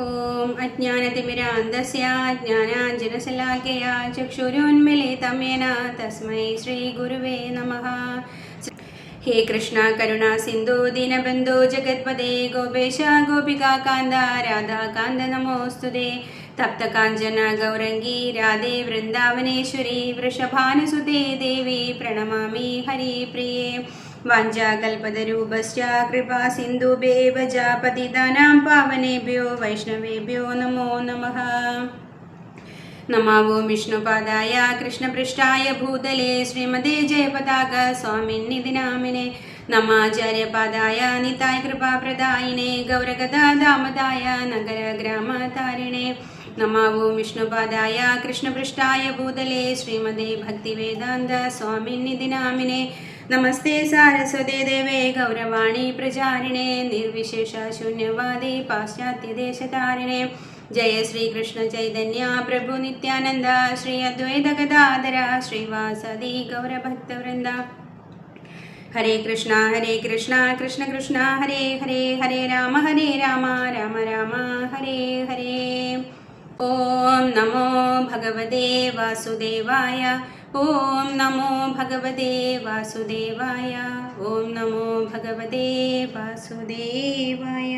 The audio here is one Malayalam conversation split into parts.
ഓം അജ്ഞാനതിമിരാന്തസ്യ ജ്ഞാനാഞ്ജനശലാകയാ ചക്ഷുരുന്മിലിതം യേന തസ്മൈ ശ്രീ ഗുരുവേ നമഃ. ഹേ കൃഷ്ണ കരുണാ സിന്ധു ദീനബന്ധു ജഗത്പദേ ഗോപേശ ഗോപികാകാന്ത രാധാകാന്ത നമോസ്തുതേ. തപ്തകാഞ്ചന ഗൗരംഗീ രാധേ വൃന്ദാവനേശ്വരി വൃഷഭാനുസുതേ ദേവി പ്രണമാമി ഹരിപ്രിയേ. വാഞ്ചാകൽപതരൂപശ്ച കൃപാ സിന്ധുഭ്യേവ ച പതിതാനാം പാവനേഭ്യോ വൈഷ്ണവേഭ്യോ നമോ നമഃ. നമാവോ വിഷ്ണുപാദായ കൃഷ്ണപൃഷ്ഠായ ഭൂതലേ ശ്രീമതേ ജയപതാക സ്വാമിന്നിധി നാമിനെ. നമാചാര്യപാദായ നിതായ കൃപാപ്രദായിനെ ഗൗരഗദാദാമദായ നഗര ഗ്രാമതാരിണേ. നമാവോ വിഷ്ണുപാദായ കൃഷ്ണപൃഷ്ഠായ ഭൂതലേ ശ്രീമതേ ഭക്തിവേദാന്ത സ്വാമിന്നിധി നാമിനെ. നമസ്തേ സാരസ്വതേ ദേവേ ഗൗരവാണി പ്രചാരിണേ നിർവിശേഷ ശൂന്യവാദി പാശ്ചാത്യദേശതാരിണേ. ജയ ശ്രീകൃഷ്ണ ചൈതന്യ പ്രഭു നിത്യാനന്ദ ശ്രീ അദ്വൈത ഗദാധര ശ്രീവാസദി ഗൗരഭക്തവൃന്ദ. ഹരേ കൃഷ്ണ കൃഷ്ണ കൃഷ്ണ ഹരേ ഹരേ ഹരേ രാമ രാമ രാമ ഹരേ ഹരേ. ഓം നമോ ഭഗവതേ വാസുദേവായ. ഓം നമോ ഭഗവതേ വാസുദേവായ. ഓം നമോ ഭഗവതേ വാസുദേവായ.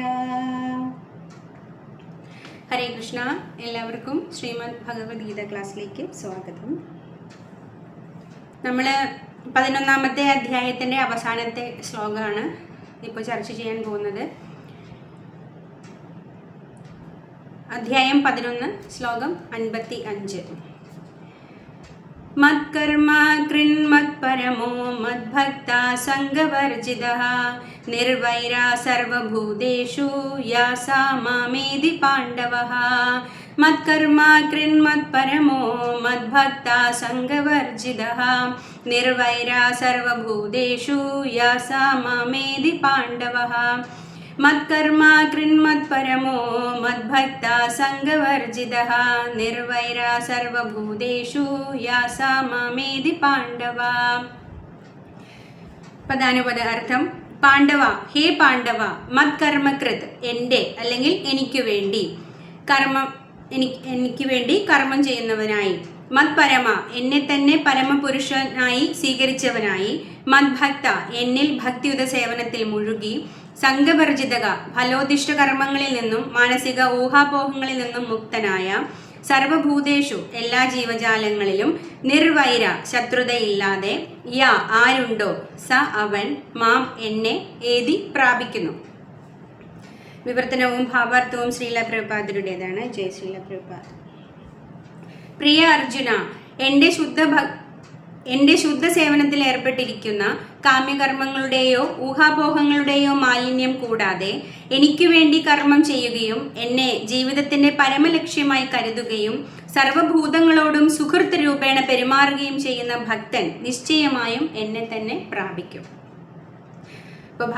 ഹരേ കൃഷ്ണ. എല്ലാവർക്കും ശ്രീമദ് ഭഗവത്ഗീത ക്ലാസ്സിലേക്ക് സ്വാഗതം. നമ്മൾ 11ാമത്തെ അധ്യായത്തിൻ്റെ അവസാനത്തെ ശ്ലോകമാണ് ഇപ്പോൾ ചർച്ച ചെയ്യാൻ പോകുന്നത്. അധ്യായം 11 ശ്ലോകം 55. മത്കർമ്മ കൃന്മത്പരമോ മദ്ഭക്ത സംഗവർജിതഃ നിർവൈരാ സർവഭൂതേഷു യാസാ മാമേതി പാണ്ഡവഃ. മത്കർമ്മ കൃന്മത്പരമോ മദ്ഭക്ത സംഗവർജിതഃ നിർവൈരാ സർവഭൂതേഷു യാസാ മാമേതി പാണ്ഡവഃ. മത്കർമ്മ കൃന്മത്പരമോ മദ്ഭക്ത സംഗവർജിതഃ നിർവൈരാ സർവഭൂതേഷു യാസാ മാമേതി പാണ്ഡവ. പദാനുപദ അർത്ഥം: പാണ്ഡവ, ഹേ പാണ്ഡവ, മത്കർമ്മകൃത്, എൻ്റെ അല്ലെങ്കിൽ എനിക്ക് വേണ്ടി, എനിക്ക് വേണ്ടി കർമ്മം ചെയ്യുന്നവനായി, മത്പരമ, എന്നെ തന്നെ പരമപുരുഷനായി സ്വീകരിച്ചവനായി, മദ്ഭക്ത, എന്നിൽ ഭക്തിയുത സേവനത്തിൽ മുഴുകി, സംഘവർജിതക, ഫലോദിഷ്ട കർമ്മങ്ങളിൽ നിന്നും മാനസിക ഊഹാപോഹങ്ങളിൽ നിന്നും മുക്തനായ, സർവഭൂതേഷു, എല്ലാ ജീവജാലങ്ങളിലും, നിർവൈര, ശത്രുതയില്ലാതെ, യാ, ആരുണ്ടോ, സ, അവൻ, മാം, എന്നെ, ഏതി, പ്രാപിക്കുന്നു. വിവർത്തനവും ഭാവാർത്ഥവും ശ്രീല പ്രഭുപാദരുടേതാണ്. ജയ ശ്രീല പ്രഭുപാദ. പ്രിയ അർജുന, എൻ്റെ ശുദ്ധ സേവനത്തിൽ ഏർപ്പെട്ടിരിക്കുന്ന കാമ്യകർമ്മങ്ങളുടെയോ ഊഹാപോഹങ്ങളുടെയോ മാലിന്യം കൂടാതെ എനിക്കു വേണ്ടി കർമ്മം ചെയ്യുകയും എന്നെ ജീവിതത്തിൻ്റെ പരമലക്ഷ്യമായി കരുതുകയും സർവഭൂതങ്ങളോടും സുഹൃത്ത് രൂപേണ പെരുമാറുകയും ചെയ്യുന്ന ഭക്തൻ നിശ്ചയമായും എന്നെ തന്നെ പ്രാപിക്കും. ഇപ്പോൾ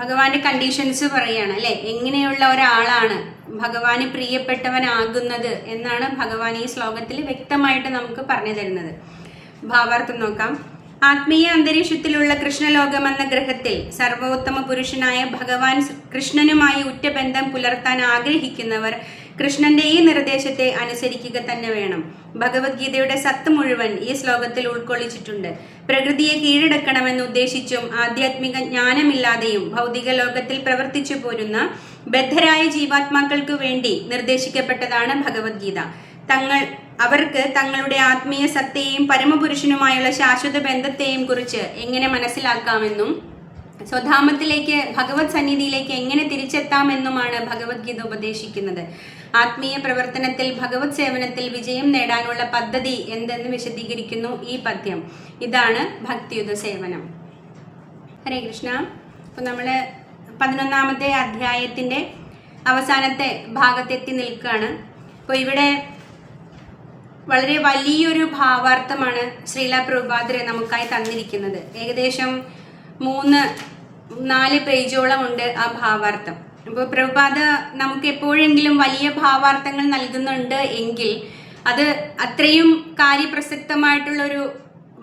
ഭഗവാന്റെ കണ്ടീഷൻസ് പറയാണ് അല്ലെ, എങ്ങനെയുള്ള ഒരാളാണ് ഭഗവാന് പ്രിയപ്പെട്ടവനാകുന്നത് എന്നാണ് ഭഗവാൻ ഈ ശ്ലോകത്തിൽ വ്യക്തമായിട്ട് നമുക്ക് പറഞ്ഞു തരുന്നത്. ഭാവാർത്ഥം നോക്കാം. ആത്മീയ അന്തരീക്ഷത്തിലുള്ള കൃഷ്ണലോകമെന്ന ഗ്രഹത്തിൽ സർവോത്തമ പുരുഷനായ ഭഗവാൻ കൃഷ്ണനുമായി ഉറ്റബന്ധം പുലർത്താൻ ആഗ്രഹിക്കുന്നവർ കൃഷ്ണന്റെ ഈ നിർദ്ദേശത്തെ അനുസരിക്കുക തന്നെ വേണം. ഭഗവത്ഗീതയുടെ സത്ത് മുഴുവൻ ഈ ശ്ലോകത്തിൽ ഉൾക്കൊള്ളിച്ചിട്ടുണ്ട്. പ്രകൃതിയെ കീഴടക്കണമെന്ന് ഉദ്ദേശിച്ചും ആധ്യാത്മിക ജ്ഞാനമില്ലാതെയും ഭൗതിക ലോകത്തിൽ പ്രവർത്തിച്ചു പോരുന്ന ബദ്ധരായ ജീവാത്മാക്കൾക്ക് വേണ്ടി നിർദ്ദേശിക്കപ്പെട്ടതാണ് ഭഗവത്ഗീത. അവർക്ക് തങ്ങളുടെ ആത്മീയ സത്തയെയും പരമപുരുഷനുമായുള്ള ശാശ്വത ബന്ധത്തെയും കുറിച്ച് എങ്ങനെ മനസ്സിലാക്കാമെന്നും സ്വധാമത്തിലേക്ക്, ഭഗവത് സന്നിധിയിലേക്ക് എങ്ങനെ തിരിച്ചെത്താമെന്നുമാണ് ഭഗവത്ഗീത ഉപദേശിക്കുന്നത്. ആത്മീയ പ്രവർത്തനത്തിൽ, ഭഗവത് സേവനത്തിൽ വിജയം നേടാനുള്ള പദ്ധതി എന്തെന്ന് വിശദീകരിക്കുന്നു ഈ പദ്യം. ഇതാണ് ഭക്തിയുത സേവനം. ഹരേ കൃഷ്ണ. അപ്പോൾ നമ്മൾ 11ാമത്തെ അധ്യായത്തിൻ്റെ അവസാനത്തെ ഭാഗത്തെത്തി നിൽക്കുകയാണ്. അപ്പോൾ ഇവിടെ വളരെ വലിയൊരു ഭാവാർത്ഥമാണ് ശ്രീല പ്രഭുപാദര് നമുക്കായി തന്നിരിക്കുന്നത്. ഏകദേശം 3-4 പേജോളം ഉണ്ട് ആ ഭാവാർത്ഥം. അപ്പോൾ പ്രഭുപാദ നമുക്ക് എപ്പോഴെങ്കിലും വലിയ ഭാവാർത്ഥങ്ങൾ നൽകുന്നുണ്ട് എങ്കിൽ അത് അത്രയും കാര്യപ്രസക്തമായിട്ടുള്ളൊരു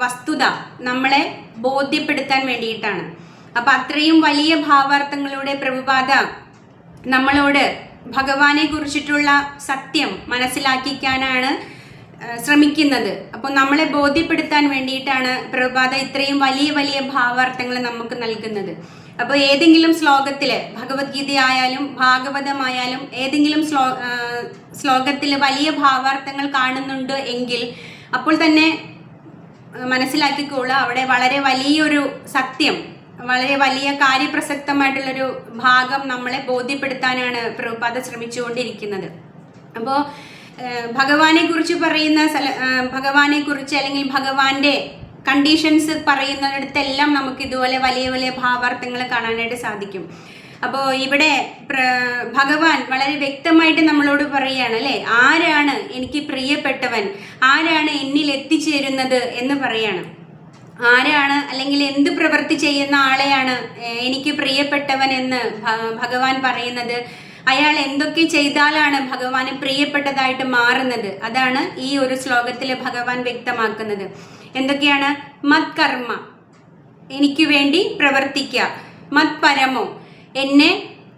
വസ്തുത നമ്മളെ ബോധ്യപ്പെടുത്താൻ വേണ്ടിയിട്ടാണ്. അപ്പം അത്രയും വലിയ ഭാവാർത്ഥങ്ങളുടെ പ്രഭുപാദ നമ്മളോട് ഭഗവാനെ കുറിച്ചിട്ടുള്ള സത്യം മനസ്സിലാക്കിക്കാനാണ് ശ്രമിക്കുന്നത്. അപ്പോൾ നമ്മളെ ബോധ്യപ്പെടുത്താൻ വേണ്ടിയിട്ടാണ് പ്രഭുപാദ ഇത്രയും വലിയ വലിയ ഭാവാർത്ഥങ്ങൾ നമുക്ക് നൽകുന്നത്. അപ്പോൾ ഏതെങ്കിലും ശ്ലോകത്തിൽ, ഭഗവത്ഗീത ആയാലും ഭാഗവതമായാലും ഏതെങ്കിലും ശ്ലോകത്തിൽ വലിയ ഭാവാർത്ഥങ്ങൾ കാണുന്നുണ്ട് എങ്കിൽ അപ്പോൾ തന്നെ മനസ്സിലാക്കിക്കോളുക, അവിടെ വളരെ വലിയൊരു സത്യം, വളരെ വലിയ കാര്യപ്രസക്തമായിട്ടുള്ളൊരു ഭാഗം നമ്മളെ ബോധ്യപ്പെടുത്താനാണ് പ്രഭുപാദ ശ്രമിച്ചുകൊണ്ടിരിക്കുന്നത്. അപ്പോൾ ഭഗവാനെ കുറിച്ച് പറയുന്ന ഭഗവാനെ കുറിച്ച് അല്ലെങ്കിൽ ഭഗവാന്റെ കണ്ടീഷൻസ് പറയുന്നിടത്തെല്ലാം നമുക്ക് ഇതുപോലെ വലിയ വലിയ ഭാവാർത്ഥങ്ങൾ കാണാനായിട്ട് സാധിക്കും. അപ്പോൾ ഇവിടെ ഭഗവാൻ വളരെ വ്യക്തമായിട്ട് നമ്മളോട് പറയുകയാണ് അല്ലേ, ആരാണ് എനിക്ക് പ്രിയപ്പെട്ടവൻ, ആരാണ് എന്നിൽ എത്തിച്ചേരുന്നത് എന്ന് പറയാണ്. ആരാണ് അല്ലെങ്കിൽ എന്ത് പ്രവൃത്തി ചെയ്യുന്ന ആളെയാണ് എനിക്ക് പ്രിയപ്പെട്ടവൻ എന്ന് ഭഗവാൻ പറയുന്നത്, അയാൾ എന്തൊക്കെ ചെയ്താലാണ് ഭഗവാന് പ്രിയപ്പെട്ടതായിട്ട് മാറുന്നത്, അതാണ് ഈ ഒരു ശ്ലോകത്തിൽ ഭഗവാൻ വ്യക്തമാക്കുന്നത്. എന്തൊക്കെയാണ്? മത് കർമ്മ, എനിക്ക് വേണ്ടി പ്രവർത്തിക്കുക. മത് പരമോ, എന്നെ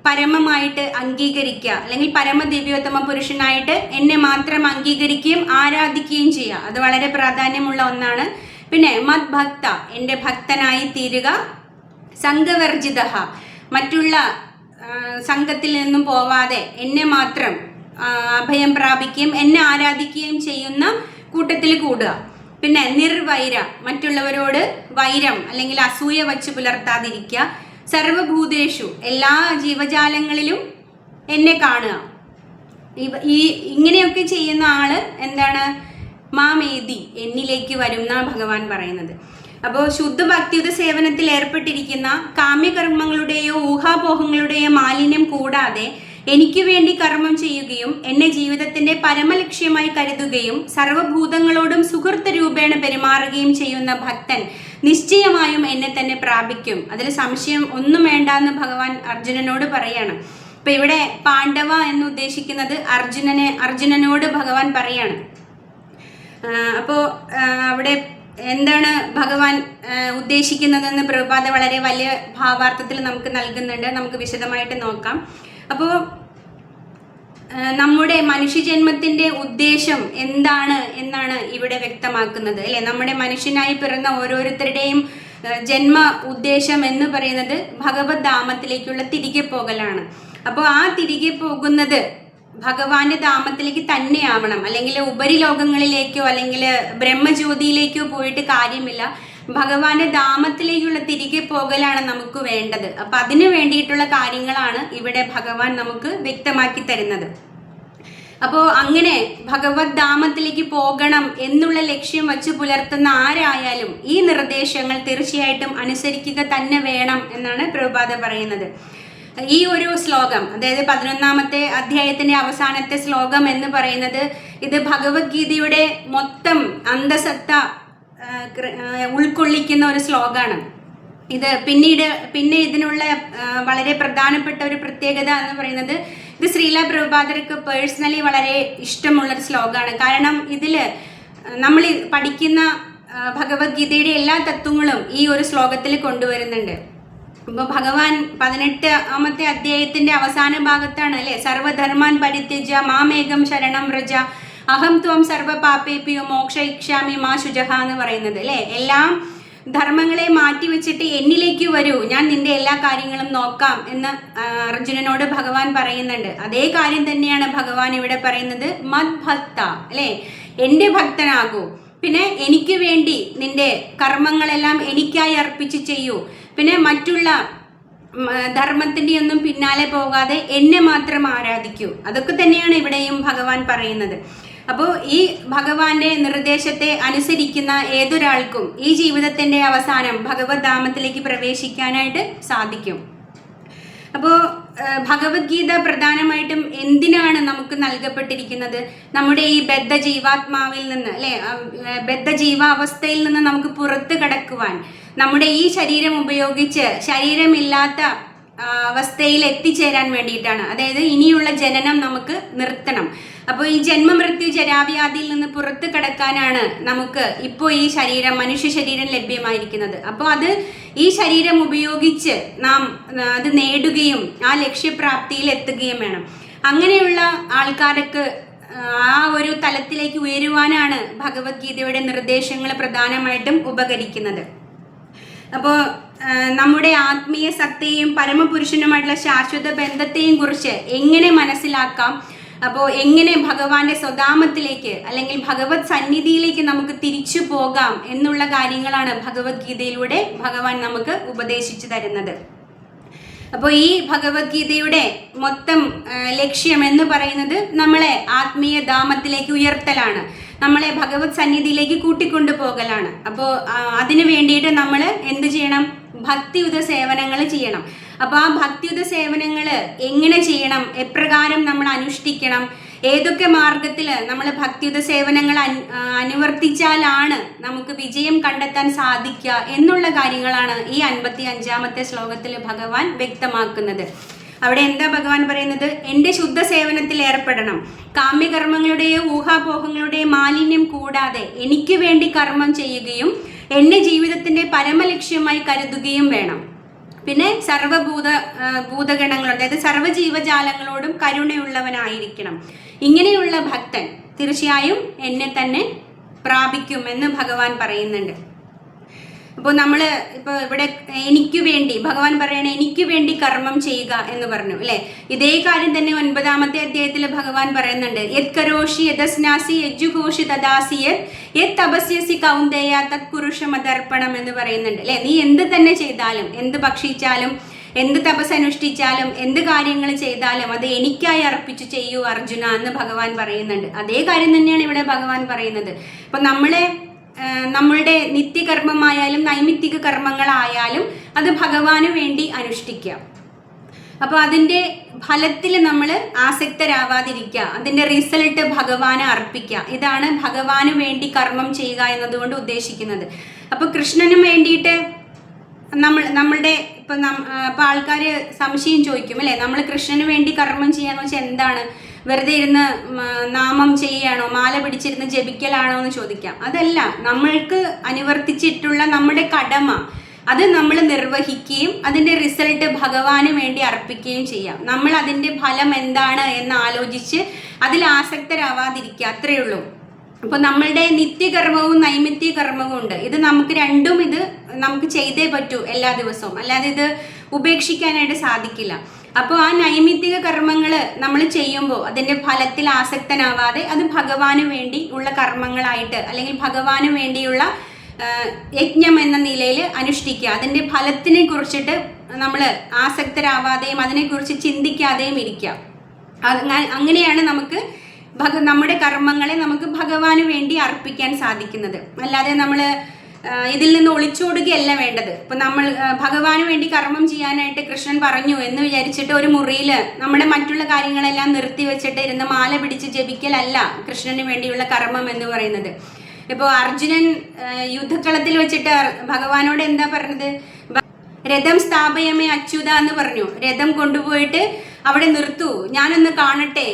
പരമമായിട്ട് അംഗീകരിക്കുക, അല്ലെങ്കിൽ പരമദിവ്യോത്തമ പുരുഷനായിട്ട് എന്നെ മാത്രം അംഗീകരിക്കുകയും ആരാധിക്കുകയും ചെയ്യുക. അത് വളരെ പ്രാധാന്യമുള്ള ഒന്നാണ്. പിന്നെ മത് ഭക്ത, എൻ്റെ ഭക്തനായി തീരുക. സംഘവർജിത, മറ്റുള്ള സംഘത്തിൽ നിന്നും പോവാതെ എന്നെ മാത്രം അഭയം പ്രാപിക്കുകയും എന്നെ ആരാധിക്കുകയും ചെയ്യുന്ന കൂട്ടത്തിൽ കൂടുക. പിന്നെ നിർവൈര, മറ്റുള്ളവരോട് വൈരം അല്ലെങ്കിൽ അസൂയ വച്ച് പുലർത്താതിരിക്കുക. സർവഭൂതേഷു, എല്ലാ ജീവജാലങ്ങളിലും എന്നെ കാണുക. ഇങ്ങനെയൊക്കെ ചെയ്യുന്ന ആള് എന്താണ്? മാമേതി, എന്നിലേക്ക് വരും എന്നാണ് ഭഗവാൻ പറയുന്നത്. അപ്പോൾ ശുദ്ധ ഭക്തിയുത സേവനത്തിൽ ഏർപ്പെട്ടിരിക്കുന്ന കാമ്യകർമ്മങ്ങളുടെയോ ഊഹാപോഹങ്ങളുടെയോ മാലിന്യം കൂടാതെ എനിക്ക് വേണ്ടി കർമ്മം ചെയ്യുകയും എന്നെ ജീവിതത്തിന്റെ പരമലക്ഷ്യമായി കരുതുകയും സർവഭൂതങ്ങളോടും സുഹൃത്ത് രൂപേണ പെരുമാറുകയും ചെയ്യുന്ന ഭക്തൻ നിശ്ചയമായും എന്നെ തന്നെ പ്രാപിക്കും. അതിൽ സംശയം ഒന്നും വേണ്ട എന്ന് ഭഗവാൻ അർജുനനോട് പറയാണ്. ഇപ്പൊ ഇവിടെ പാണ്ഡവ എന്ന് ഉദ്ദേശിക്കുന്നത് അർജുനനോട് ഭഗവാൻ പറയാണ്. അപ്പോൾ അവിടെ എന്താണ് ഭഗവാൻ ഉദ്ദേശിക്കുന്നതെന്ന് പ്രഭുപാദ വളരെ വലിയ ഭാവാർത്ഥത്തിൽ നമുക്ക് നൽകുന്നുണ്ട്. നമുക്ക് വിശദമായിട്ട് നോക്കാം. അപ്പോൾ നമ്മുടെ മനുഷ്യജന്മത്തിന്റെ ഉദ്ദേശം എന്താണ് എന്നാണ് ഇവിടെ വ്യക്തമാക്കുന്നത് അല്ലെ. നമ്മുടെ മനുഷ്യനായി പിറന്ന ഓരോരുത്തരുടെയും ജന്മ ഉദ്ദേശം എന്ന് പറയുന്നത് ഭഗവത് ധാമത്തിലേക്കുള്ള തിരികെ പോകലാണ്. അപ്പോൾ ആ തിരികെ പോകുന്നത് ഭഗവാന്റെ ധാമത്തിലേക്ക് തന്നെ ആവണം. അല്ലെങ്കിൽ ഉപരിലോകങ്ങളിലേക്കോ അല്ലെങ്കിൽ ബ്രഹ്മജ്യോതിയിലേക്കോ പോയിട്ട് കാര്യമില്ല. ഭഗവാന്റെ ധാമത്തിലേക്കുള്ള തിരികെ പോകലാണ് നമുക്ക് വേണ്ടത്. അപ്പൊ അതിനു വേണ്ടിയിട്ടുള്ള കാര്യങ്ങളാണ് ഇവിടെ ഭഗവാൻ നമുക്ക് വ്യക്തമാക്കി തരുന്നത്. അപ്പോൾ അങ്ങനെ ഭഗവത് ധാമത്തിലേക്ക് പോകണം എന്നുള്ള ലക്ഷ്യം വച്ച് പുലർത്തുന്ന ആരായാലും ഈ നിർദ്ദേശങ്ങൾ തീർച്ചയായിട്ടും അനുസരിക്കുക തന്നെ വേണം എന്നാണ് പ്രഭുപാദ പറയുന്നത്. ഈ ഒരു ശ്ലോകം, അതായത് 11ാമത്തെ അധ്യായത്തിന്റെ അവസാനത്തെ ശ്ലോകം എന്ന് പറയുന്നത് ഇത് ഭഗവത്ഗീതയുടെ മൊത്തം അന്തസത്ത ഉൾക്കൊള്ളിക്കുന്ന ഒരു ശ്ലോകമാണ്. ഇത് പിന്നെ ഇതിനുള്ള വളരെ പ്രധാനപ്പെട്ട ഒരു പ്രത്യേകത എന്ന് പറയുന്നത് ഇത് ശ്രീല പ്രഭുപാദർക്ക് പേഴ്സണലി വളരെ ഇഷ്ടമുള്ളൊരു ശ്ലോകമാണ്. കാരണം ഇതിൽ നമ്മൾ പഠിക്കുന്ന ഭഗവത്ഗീതയുടെ എല്ലാ തത്വങ്ങളും ഈ ഒരു ശ്ലോകത്തിൽ കൊണ്ടുവരുന്നുണ്ട്. ഇപ്പോൾ ഭഗവാൻ 18ാമത്തെ അധ്യായത്തിന്റെ അവസാന ഭാഗത്താണ് അല്ലെ, സർവധർമാൻ പരിത്യജ്യ മാമേകം ശരണം വ്രജ അഹം ത്വം സർവ പാപേഭ്യോ മോക്ഷയിഷ്യാമി മാ ശുചഃ എന്ന് പറയുന്നത് അല്ലെ. എല്ലാം ധർമ്മങ്ങളെ മാറ്റിവെച്ചിട്ട് എന്നിലേക്ക് വരൂ, ഞാൻ നിന്റെ എല്ലാ കാര്യങ്ങളും നോക്കാം എന്ന് അർജുനനോട് ഭഗവാൻ പറയുന്നുണ്ട്. അതേ കാര്യം തന്നെയാണ് ഭഗവാൻ ഇവിടെ പറയുന്നത്. മത് ഭക്ത അല്ലെ, എൻ്റെ ഭക്തനാകൂ. പിന്നെ എനിക്ക് വേണ്ടി നിന്റെ കർമ്മങ്ങളെല്ലാം എനിക്കായി അർപ്പിച്ച് ചെയ്യൂ. പിന്നെ മറ്റുള്ള ധർമ്മത്തിൻ്റെ ഒന്നും പിന്നാലെ പോകാതെ എന്നെ മാത്രം ആരാധിക്കൂ. അതൊക്കെ തന്നെയാണ് ഇവിടെയും ഭഗവാൻ പറയുന്നത്. അപ്പോൾ ഈ ഭഗവാന്റെ നിർദ്ദേശത്തെ അനുസരിക്കുന്ന ഏതൊരാൾക്കും ഈ ജീവിതത്തിന്റെ അവസാനം ഭഗവത് ധാമത്തിലേക്ക് പ്രവേശിക്കാനായിട്ട് സാധിക്കും. അപ്പോൾ ഭഗവത്ഗീത പ്രധാനമായിട്ടും എന്തിനാണ് നമുക്ക് നൽകപ്പെട്ടിരിക്കുന്നത്? നമ്മുടെ ഈ ബദ്ധ ജീവാത്മാവിൽ നിന്ന് അല്ലെ, ബദ്ധ ജീവാവസ്ഥയിൽ നിന്ന് നമുക്ക് പുറത്ത് കടക്കുവാൻ, നമ്മുടെ ഈ ശരീരം ഉപയോഗിച്ച് ശരീരമില്ലാത്ത അവസ്ഥയിൽ എത്തിച്ചേരാൻ വേണ്ടിയിട്ടാണ്. അതായത് ഇനിയുള്ള ജനനം നമുക്ക് നിർത്തണം. അപ്പോൾ ഈ ജന്മമൃത്യു ജരാവ്യാധിയിൽ നിന്ന് പുറത്തു കടക്കാനാണ് നമുക്ക് ഇപ്പോൾ ഈ ശരീരം, മനുഷ്യ ശരീരം ലഭ്യമായിരിക്കുന്നത്. അപ്പോൾ അത് ഈ ശരീരം ഉപയോഗിച്ച് നാം അത് നേടുകയും ആ ലക്ഷ്യപ്രാപ്തിയിൽ എത്തുകയും വേണം. അങ്ങനെയുള്ള ആൾക്കാർക്ക് ആ ഒരു തലത്തിലേക്ക് ഉയരുവാനാണ് ഭഗവത്ഗീതയുടെ നിർദ്ദേശങ്ങൾ പ്രധാനമായിട്ടും ഉപകരിക്കുന്നത്. അപ്പോൾ നമ്മുടെ ആത്മീയ സത്തയെയും പരമപുരുഷനുമായിട്ടുള്ള ശാശ്വത ബന്ധത്തെയും കുറിച്ച് എങ്ങനെ മനസ്സിലാക്കാം, അപ്പോൾ എങ്ങനെ ഭഗവാന്റെ സ്വധാമത്തിലേക്ക് അല്ലെങ്കിൽ ഭഗവത് സന്നിധിയിലേക്ക് നമുക്ക് തിരിച്ചു പോകാം എന്നുള്ള കാര്യങ്ങളാണ് ഭഗവത്ഗീതയിലൂടെ ഭഗവാൻ നമുക്ക് ഉപദേശിച്ചു തരുന്നത്. അപ്പോൾ ഈ ഭഗവത്ഗീതയുടെ മൊത്തം ലക്ഷ്യം എന്ന് പറയുന്നത് നമ്മളെ ആത്മീയ ധാമത്തിലേക്ക് ഉയർത്തലാണ്, നമ്മളെ ഭഗവത് സന്നിധിയിലേക്ക് കൂട്ടിക്കൊണ്ടു പോകലാണ്. അപ്പോൾ അതിനു വേണ്ടിയിട്ട് നമ്മൾ എന്ത് ചെയ്യണം? ഭക്തിയുത സേവനങ്ങൾ ചെയ്യണം. അപ്പോൾ ആ ഭക്തിയുത സേവനങ്ങൾ എങ്ങനെ ചെയ്യണം, എപ്രകാരം നമ്മൾ അനുഷ്ഠിക്കണം, ഏതൊക്കെ മാർഗത്തിൽ നമ്മൾ ഭക്തിയുത സേവനങ്ങൾ അനുവർത്തിച്ചാലാണ് നമുക്ക് വിജയം കണ്ടെത്താൻ സാധിക്കുക എന്നുള്ള കാര്യങ്ങളാണ് ഈ 55-ാമത്തെ ശ്ലോകത്തിൽ ഭഗവാൻ വ്യക്തമാക്കുന്നത്. അവിടെ എന്താ ഭഗവാൻ പറയുന്നത്? എൻ്റെ ശുദ്ധ സേവനത്തിൽ ഏർപ്പെടണം, കാമ്യകർമ്മങ്ങളുടെയോ ഊഹാപോഹങ്ങളുടെയോ മാലിന്യം കൂടാതെ എനിക്ക് വേണ്ടി കർമ്മം ചെയ്യുകയും എന്നെ ജീവിതത്തിൻ്റെ പരമലക്ഷ്യമായി കരുതുകയും വേണം. പിന്നെ ഭൂതഗണങ്ങൾ, അതായത് സർവ്വജീവജാലങ്ങളോടും കരുണയുള്ളവനായിരിക്കണം. ഇങ്ങനെയുള്ള ഭക്തൻ തീർച്ചയായും എന്നെ തന്നെ പ്രാപിക്കും എന്ന് ഭഗവാൻ പറയുന്നുണ്ട്. അപ്പോൾ നമ്മൾ ഇപ്പോൾ ഇവിടെ എനിക്ക് വേണ്ടി ഭഗവാൻ പറയണേ, എനിക്ക് വേണ്ടി കർമ്മം ചെയ്യുക എന്ന് പറഞ്ഞു അല്ലേ. ഇതേ കാര്യം തന്നെ 9-ാമത്തെ അധ്യായത്തിൽ ഭഗവാൻ പറയുന്നുണ്ട്. യത് കരോഷി യദസ്നാസി യജ്ജുഘോഷി തദാസി യത് തപസ്യസി കൗന്ദേയ തത് കുരുഷമതർപ്പണം എന്ന് പറയുന്നുണ്ട് അല്ലേ. നീ എന്ത് തന്നെ ചെയ്താലും, എന്ത് ഭക്ഷിച്ചാലും, എന്ത് തപസ് അനുഷ്ഠിച്ചാലും, എന്ത് കാര്യങ്ങൾ ചെയ്താലും അത് എനിക്കായി അർപ്പിച്ചു ചെയ്യൂ അർജുന എന്ന് ഭഗവാൻ പറയുന്നുണ്ട്. അതേ കാര്യം തന്നെയാണ് ഇവിടെ ഭഗവാൻ പറയുന്നത്. അപ്പം നമ്മളുടെ നിത്യകർമ്മമായാലും നൈമിത്തിക കർമ്മങ്ങളായാലും അത് ഭഗവാന് വേണ്ടി അനുഷ്ഠിക്കുക. അപ്പോൾ അതിൻ്റെ ഫലത്തിൽ നമ്മൾ ആസക്തരാവാതിരിക്കുക, അതിൻ്റെ റിസൾട്ട് ഭഗവാന് അർപ്പിക്കുക. ഇതാണ് ഭഗവാന് വേണ്ടി കർമ്മം ചെയ്യുക എന്നതുകൊണ്ട് ഉദ്ദേശിക്കുന്നത്. അപ്പോൾ കൃഷ്ണന് വേണ്ടിയിട്ട് നമ്മളുടെ ഇപ്പം ആൾക്കാർ സംശയം ചോദിക്കും അല്ലേ, നമ്മൾ കൃഷ്ണന് വേണ്ടി കർമ്മം ചെയ്യാന്ന് വെച്ചാൽ എന്താണ്? വെറുതെ ഇരുന്ന് നാമം ചെയ്യുകയാണോ, മാല പിടിച്ചിരുന്ന് ജപിക്കലാണോ എന്ന് ചോദിക്കാം. അതല്ല, നമ്മൾക്ക് അനുവർത്തിച്ചിട്ടുള്ള നമ്മുടെ കടമ അത് നമ്മൾ നിർവഹിക്കുകയും അതിൻ്റെ റിസൾട്ട് ഭഗവാന് വേണ്ടി അർപ്പിക്കുകയും ചെയ്യാം. നമ്മൾ അതിൻ്റെ ഫലം എന്താണ് എന്ന് ആലോചിച്ച് അതിൽ ആസക്തരാവാതിരിക്കുക, അത്രയേ ഉള്ളൂ. അപ്പോൾ നമ്മളുടെ നിത്യകർമ്മവും നൈമിത്യ കർമ്മവും ഉണ്ട്. ഇത് നമുക്ക് രണ്ടും നമുക്ക് ചെയ്തേ പറ്റൂ എല്ലാ ദിവസവും, അല്ലാതെ ഇത് ഉപേക്ഷിക്കാനായിട്ട് സാധിക്കില്ല. അപ്പോൾ ആ നൈമിത്തിക കർമ്മങ്ങൾ നമ്മൾ ചെയ്യുമ്പോൾ അതിൻ്റെ ഫലത്തിൽ ആസക്തനാവാതെ അത് ഭഗവാന് വേണ്ടി ഉള്ള കർമ്മങ്ങളായിട്ട് അല്ലെങ്കിൽ ഭഗവാന് വേണ്ടിയുള്ള യജ്ഞം എന്ന നിലയിൽ അനുഷ്ഠിക്കുക. അതിൻ്റെ ഫലത്തിനെ കുറിച്ചിട്ട് നമ്മൾ ആസക്തരാവാതെയും അതിനെക്കുറിച്ച് ചിന്തിക്കാതെയും ഇരിക്കുക. അങ്ങനെയാണ് നമുക്ക് നമ്മുടെ കർമ്മങ്ങളെ നമുക്ക് ഭഗവാന് വേണ്ടി അർപ്പിക്കാൻ സാധിക്കുന്നത്. അല്ലാതെ നമ്മൾ ഇതിൽ നിന്ന് ഒളിച്ചോടുകയല്ല വേണ്ടത്. ഇപ്പം നമ്മൾ ഭഗവാന് വേണ്ടി കർമ്മം ചെയ്യാനായിട്ട് കൃഷ്ണൻ പറഞ്ഞു എന്ന് വിചാരിച്ചിട്ട് ഒരു മുറിയിൽ നമ്മുടെ മറ്റുള്ള കാര്യങ്ങളെല്ലാം നിർത്തി വെച്ചിട്ട് ഇരുന്ന് മാല പിടിച്ച് ജപിക്കലല്ല കൃഷ്ണന് വേണ്ടിയുള്ള കർമ്മം എന്ന് പറയുന്നത്. ഇപ്പോൾ അർജുനൻ യുദ്ധക്കളത്തിൽ വെച്ചിട്ട് ഭഗവാനോട് എന്താ പറഞ്ഞത്? രഥം സ്ഥാപയമേ അച്യുത എന്ന് പറഞ്ഞു. രഥം കൊണ്ടുപോയിട്ട് അവിടെ നിർത്തൂ, ഞാനൊന്ന് കാണട്ടെ,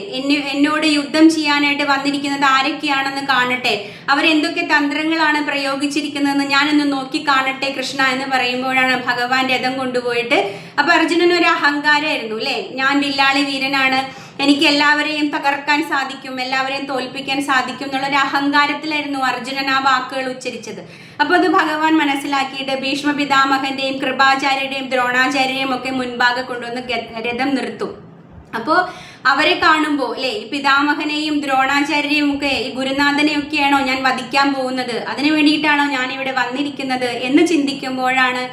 എന്നോട് യുദ്ധം ചെയ്യാനായിട്ട് വന്നിരിക്കുന്നത് ആരൊക്കെയാണെന്ന് കാണട്ടെ, അവരെന്തൊക്കെ തന്ത്രങ്ങളാണ് പ്രയോഗിച്ചിരിക്കുന്നതെന്ന് ഞാനൊന്ന് നോക്കി കാണട്ടെ കൃഷ്ണ എന്ന് പറയുമ്പോഴാണ് ഭഗവാൻ രഥം കൊണ്ടുപോയിട്ട്. അപ്പൊ അർജുനന് ഒരു അഹങ്കാരമായിരുന്നു അല്ലേ, ഞാൻ വില്ലാളി വീരനാണ്, എനിക്ക് എല്ലാവരെയും തകർക്കാൻ സാധിക്കും, എല്ലാവരെയും തോൽപ്പിക്കാൻ സാധിക്കും എന്നുള്ളൊരു അഹങ്കാരത്തിലായിരുന്നു അർജുനൻ ആ വാക്കുകൾ ഉച്ചരിച്ചത്. അപ്പോൾ അത് ഭഗവാൻ മനസ്സിലാക്കിയിട്ട് ഭീഷ്മ പിതാമഹന്റെയും കൃപാചാര്യയുടെയും ദ്രോണാചാര്യരെയും ഒക്കെ മുൻപാകെ കൊണ്ടുവന്ന് രഥം നിർത്തും. അപ്പോൾ അവരെ കാണുമ്പോൾ അല്ലേ, ഈ പിതാമഹനെയും ദ്രോണാചാര്യരെയും ഒക്കെ ഈ ഗുരുനാഥനെയൊക്കെയാണോ ഞാൻ വധിക്കാൻ പോകുന്നത്, അതിനു വേണ്ടിയിട്ടാണോ ഞാൻ ഇവിടെ വന്നിരിക്കുന്നത് എന്ന് ചിന്തിക്കുമ്പോഴാണ്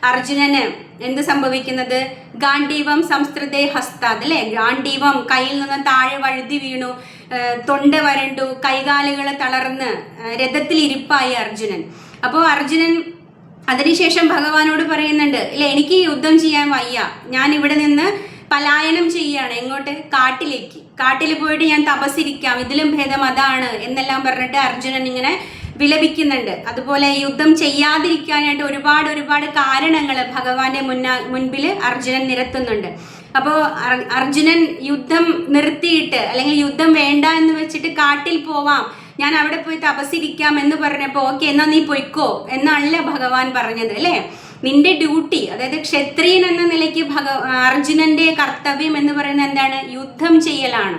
അർജുനന് എന്ത് സംഭവിക്കുന്നത്? ഗാണ്ഡീവം സംസ്കൃതേ ഹസ്താത് അല്ലെ, ഗാണ്ഡീവം കയ്യിൽ നിന്ന് താഴെ വഴുതി വീണു, തൊണ്ട വരണ്ടു, കൈകാലുകൾ തളർന്ന് രഥത്തിൽ ഇരിപ്പായി അർജുനൻ. അപ്പോൾ അർജുനൻ അതിനുശേഷം ഭഗവാനോട് പറയുന്നുണ്ട് ഇല്ലേ, എനിക്ക് യുദ്ധം ചെയ്യാൻ വയ്യ, ഞാൻ ഇവിടെ നിന്ന് പലായനം ചെയ്യുകയാണ്. എങ്ങോട്ട്? കാട്ടിലേക്ക്. കാട്ടിൽ പോയിട്ട് ഞാൻ തപസ്സിരിക്കാം, ഇതിലും ഭേദം അതാണ് എന്നെല്ലാം പറഞ്ഞിട്ട് അർജുനൻ ഇങ്ങനെ വിലപിക്കുന്നുണ്ട്. അതുപോലെ യുദ്ധം ചെയ്യാതിരിക്കാനായിട്ട് ഒരുപാട് കാരണങ്ങൾ ഭഗവാന്റെ മുൻപിൽ അർജുനൻ നിരത്തുന്നുണ്ട്. അപ്പോൾ അർജുനൻ യുദ്ധം നിർത്തിയിട്ട് അല്ലെങ്കിൽ യുദ്ധം വേണ്ട എന്ന് വെച്ചിട്ട് കാട്ടിൽ പോവാം, ഞാൻ അവിടെ പോയി തപസ്സിരിക്കാം എന്ന് പറഞ്ഞപ്പോൾ ഓക്കെ എന്നാ നീ പൊയ്ക്കോ എന്നല്ല ഭഗവാൻ പറഞ്ഞത് അല്ലേ. നിന്റെ ഡ്യൂട്ടി, അതായത് ക്ഷത്രിയൻ എന്ന നിലയ്ക്ക് അർജുനന്റെ കർത്തവ്യം എന്ന് പറയുന്നത് എന്താണ്? യുദ്ധം ചെയ്യലാണ്.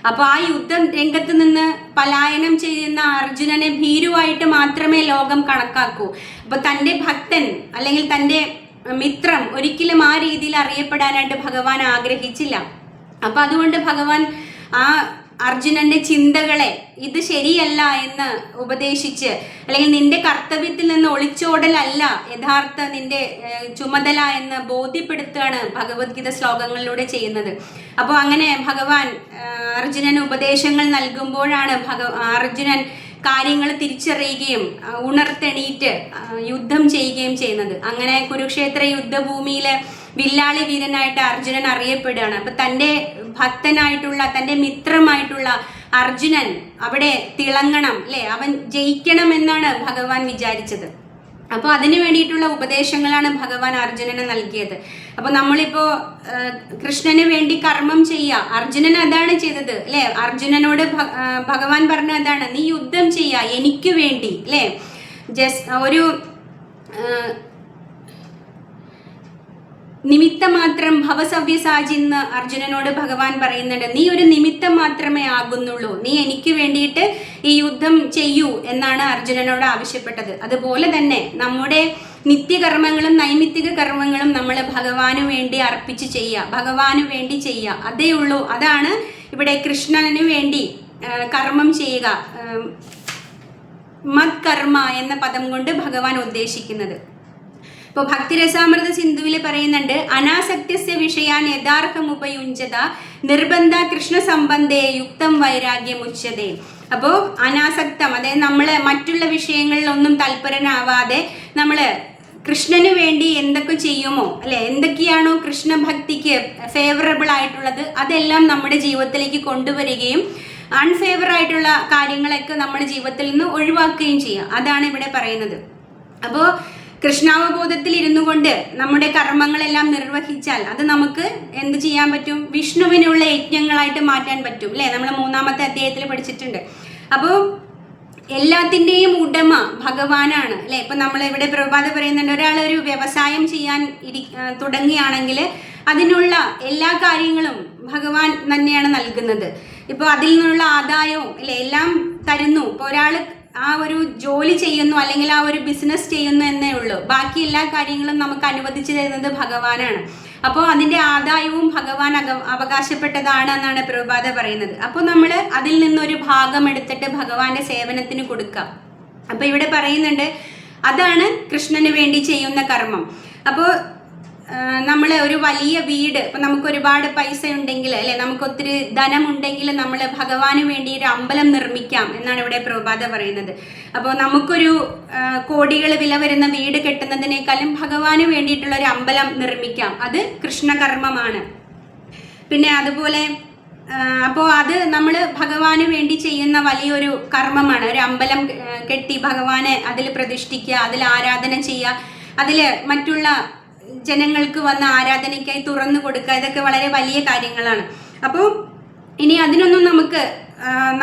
അപ്പൊ ആ യുദ്ധം രംഗത്ത് നിന്ന് പലായനം ചെയ്യുന്ന അർജുനനെ ഭീരുവായിട്ട് മാത്രമേ ലോകം കണക്കാക്കൂ. അപ്പൊ തൻ്റെ ഭക്തൻ അല്ലെങ്കിൽ തൻ്റെ മിത്രം ഒരിക്കലും ആ രീതിയിൽ അറിയപ്പെടാനായിട്ട് ഭഗവാൻ ആഗ്രഹിച്ചില്ല. അപ്പൊ അതുകൊണ്ട് ഭഗവാൻ ആ അർജുനന്റെ ചിന്തകളെ ഇത് ശരിയല്ല എന്ന് ഉപദേശിച്ച്, അല്ലെങ്കിൽ നിന്റെ കർത്തവ്യത്തിൽ നിന്ന് ഒളിച്ചോടലല്ല യഥാർത്ഥ നിന്റെ ചുമതല എന്ന് ബോധ്യപ്പെടുത്തുകയാണ് ഭഗവത്ഗീത ശ്ലോകങ്ങളിലൂടെ ചെയ്യുന്നത്. അപ്പോൾ അങ്ങനെ ഭഗവാൻ അർജുനന് ഉപദേശങ്ങൾ നൽകുമ്പോഴാണ് അർജുനൻ കാര്യങ്ങൾ തിരിച്ചറിയുകയും ഉണർത്തെണീറ്റ് യുദ്ധം ചെയ്യുകയും ചെയ്യുന്നത്. അങ്ങനെ കുരുക്ഷേത്ര യുദ്ധഭൂമിയിലെ വില്ലാളി വീരനായിട്ട് അർജുനൻ അറിയപ്പെടുകയാണ്. അപ്പൊ തൻ്റെ ഭക്തനായിട്ടുള്ള തൻ്റെ മിത്രമായിട്ടുള്ള അർജുനൻ അവിടെ തിളങ്ങണം അല്ലെ, അവൻ ജയിക്കണം എന്നാണ് ഭഗവാൻ വിചാരിച്ചത്. അപ്പോൾ അതിനു വേണ്ടിയിട്ടുള്ള ഉപദേശങ്ങളാണ് ഭഗവാൻ അർജുനന് നൽകിയത്. അപ്പൊ നമ്മളിപ്പോ കൃഷ്ണന് വേണ്ടി കർമ്മം ചെയ്യുക, അർജുനൻ അതാണ് ചെയ്തത് അല്ലെ. അർജുനനോട് ഭഗവാൻ പറഞ്ഞ അതാണ്, നീ യുദ്ധം ചെയ്യുക എനിക്ക് വേണ്ടി അല്ലെ. ഒരു നിമിത്തം മാത്രം ഭവസവ്യസാചിന്ന് അർജുനനോട് ഭഗവാൻ പറയുന്നുണ്ട്. നീ ഒരു നിമിത്തം മാത്രമേ ആകുന്നുള്ളൂ, നീ എനിക്ക് വേണ്ടിയിട്ട് ഈ യുദ്ധം ചെയ്യൂ എന്നാണ് അർജുനനോട് ആവശ്യപ്പെട്ടത്. അതുപോലെ തന്നെ നമ്മുടെ നിത്യകർമ്മങ്ങളും നൈമിത്തിക കർമ്മങ്ങളും നമ്മൾ ഭഗവാന് വേണ്ടി അർപ്പിച്ച് ചെയ്യുക, ഭഗവാന് വേണ്ടി ചെയ്യുക, അതേ ഉള്ളൂ. അതാണ് ഇവിടെ കൃഷ്ണന് വേണ്ടി കർമ്മം ചെയ്യുക, മത് കർമ്മ എന്ന പദം കൊണ്ട് ഭഗവാൻ ഉദ്ദേശിക്കുന്നത്. ഇപ്പോൾ ഭക്തിരസാമൃത സിന്ധുവിൽ പറയുന്നുണ്ട്, അനാസക്തസ്യ വിഷയാൻ യഥാർത്ഥമുപയുഞ്ചത നിർബന്ധ കൃഷ്ണ സംബന്ധേ യുക്തം വൈരാഗ്യം ഉച്ചതേ. അപ്പോൾ അനാസക്തം, അതായത് നമ്മൾ മറ്റുള്ള വിഷയങ്ങളിലൊന്നും തൽപരനാവാതെ നമ്മൾ കൃഷ്ണന് വേണ്ടി എന്തൊക്കെ ചെയ്യുമോ അല്ലെ, എന്തൊക്കെയാണോ കൃഷ്ണഭക്തിക്ക് ഫേവറബിൾ ആയിട്ടുള്ളത് അതെല്ലാം നമ്മുടെ ജീവിതത്തിലേക്ക് കൊണ്ടുവരികയും അൺഫേവർ ആയിട്ടുള്ള കാര്യങ്ങളൊക്കെ നമ്മുടെ ജീവിതത്തിൽ നിന്ന് ഒഴിവാക്കുകയും ചെയ്യുക. അതാണ് ഇവിടെ പറയുന്നത്. അപ്പോൾ കൃഷ്ണാവബോധത്തിൽ ഇരുന്നു കൊണ്ട് നമ്മുടെ കർമ്മങ്ങളെല്ലാം നിർവഹിച്ചാൽ അത് നമുക്ക് എന്ത് ചെയ്യാൻ പറ്റും? വിഷ്ണുവിനുള്ള യജ്ഞങ്ങളായിട്ട് മാറ്റാൻ പറ്റും അല്ലേ. നമ്മൾ 3-ാമത്തെ അധ്യായത്തിൽ പഠിച്ചിട്ടുണ്ട്. അപ്പോൾ എല്ലാത്തിൻ്റെയും ഉടമ ഭഗവാനാണ് അല്ലേ. ഇപ്പം നമ്മൾ ഇവിടെ പ്രഭാത പറയുന്നുണ്ട്, ഒരാളൊരു വ്യവസായം ചെയ്യാൻ തുടങ്ങുകയാണെങ്കിൽ അതിനുള്ള എല്ലാ കാര്യങ്ങളും ഭഗവാൻ തന്നെയാണ് നൽകുന്നത്. ഇപ്പോൾ അതിൽ നിന്നുള്ള ആദായവും അല്ലേ എല്ലാം തരുന്നു. ഇപ്പോൾ ഒരാൾ ആ ഒരു ജോലി ചെയ്യുന്നു അല്ലെങ്കിൽ ആ ഒരു ബിസിനസ് ചെയ്യുന്നു എന്നേ ഉള്ളൂ, ബാക്കി എല്ലാ കാര്യങ്ങളും നമുക്ക് അനുവദിച്ചു തരുന്നത് ഭഗവാനാണ്. അപ്പോൾ അതിൻ്റെ ആദായവും ഭഗവാൻ അവകാശപ്പെട്ടതാണ് എന്നാണ് പ്രഭാത പറയുന്നത്. അപ്പോൾ നമ്മൾ അതിൽ നിന്നൊരു ഭാഗം എടുത്തിട്ട് ഭഗവാന്റെ സേവനത്തിന് കൊടുക്കാം. അപ്പോൾ ഇവിടെ പറയുന്നുണ്ട് അതാണ് കൃഷ്ണന് വേണ്ടി ചെയ്യുന്ന കർമ്മം. അപ്പോൾ നമ്മൾ ഒരു വലിയ വീട്, ഇപ്പം നമുക്ക് ഒരുപാട് പൈസ ഉണ്ടെങ്കിൽ അല്ലെ, നമുക്ക് ഒത്തിരി ധനമുണ്ടെങ്കിൽ നമ്മൾ ഭഗവാന് വേണ്ടി ഒരു അമ്പലം നിർമ്മിക്കാം എന്നാണ് ഇവിടെ പ്രഭാത പറയുന്നത്. അപ്പോൾ നമുക്കൊരു കോടികൾ വില വരുന്ന വീട് കെട്ടുന്നതിനേക്കാളും ഭഗവാന് വേണ്ടിയിട്ടുള്ള ഒരു അമ്പലം നിർമ്മിക്കാം, അത് കൃഷ്ണകർമ്മമാണ്. പിന്നെ അതുപോലെ അപ്പോൾ അത് നമ്മൾ ഭഗവാന് വേണ്ടി ചെയ്യുന്ന വലിയൊരു കർമ്മമാണ്. ഒരു അമ്പലം കെട്ടി ഭഗവാനെ അതിൽ പ്രതിഷ്ഠിക്കുക, അതിൽ ആരാധന ചെയ്യുക, അതിൽ മറ്റുള്ള ജനങ്ങൾക്ക് വന്ന ആരാധനയ്ക്കായി തുറന്നു കൊടുക്കുക, ഇതൊക്കെ വളരെ വലിയ കാര്യങ്ങളാണ്. അപ്പോൾ ഇനി അതിനൊന്നും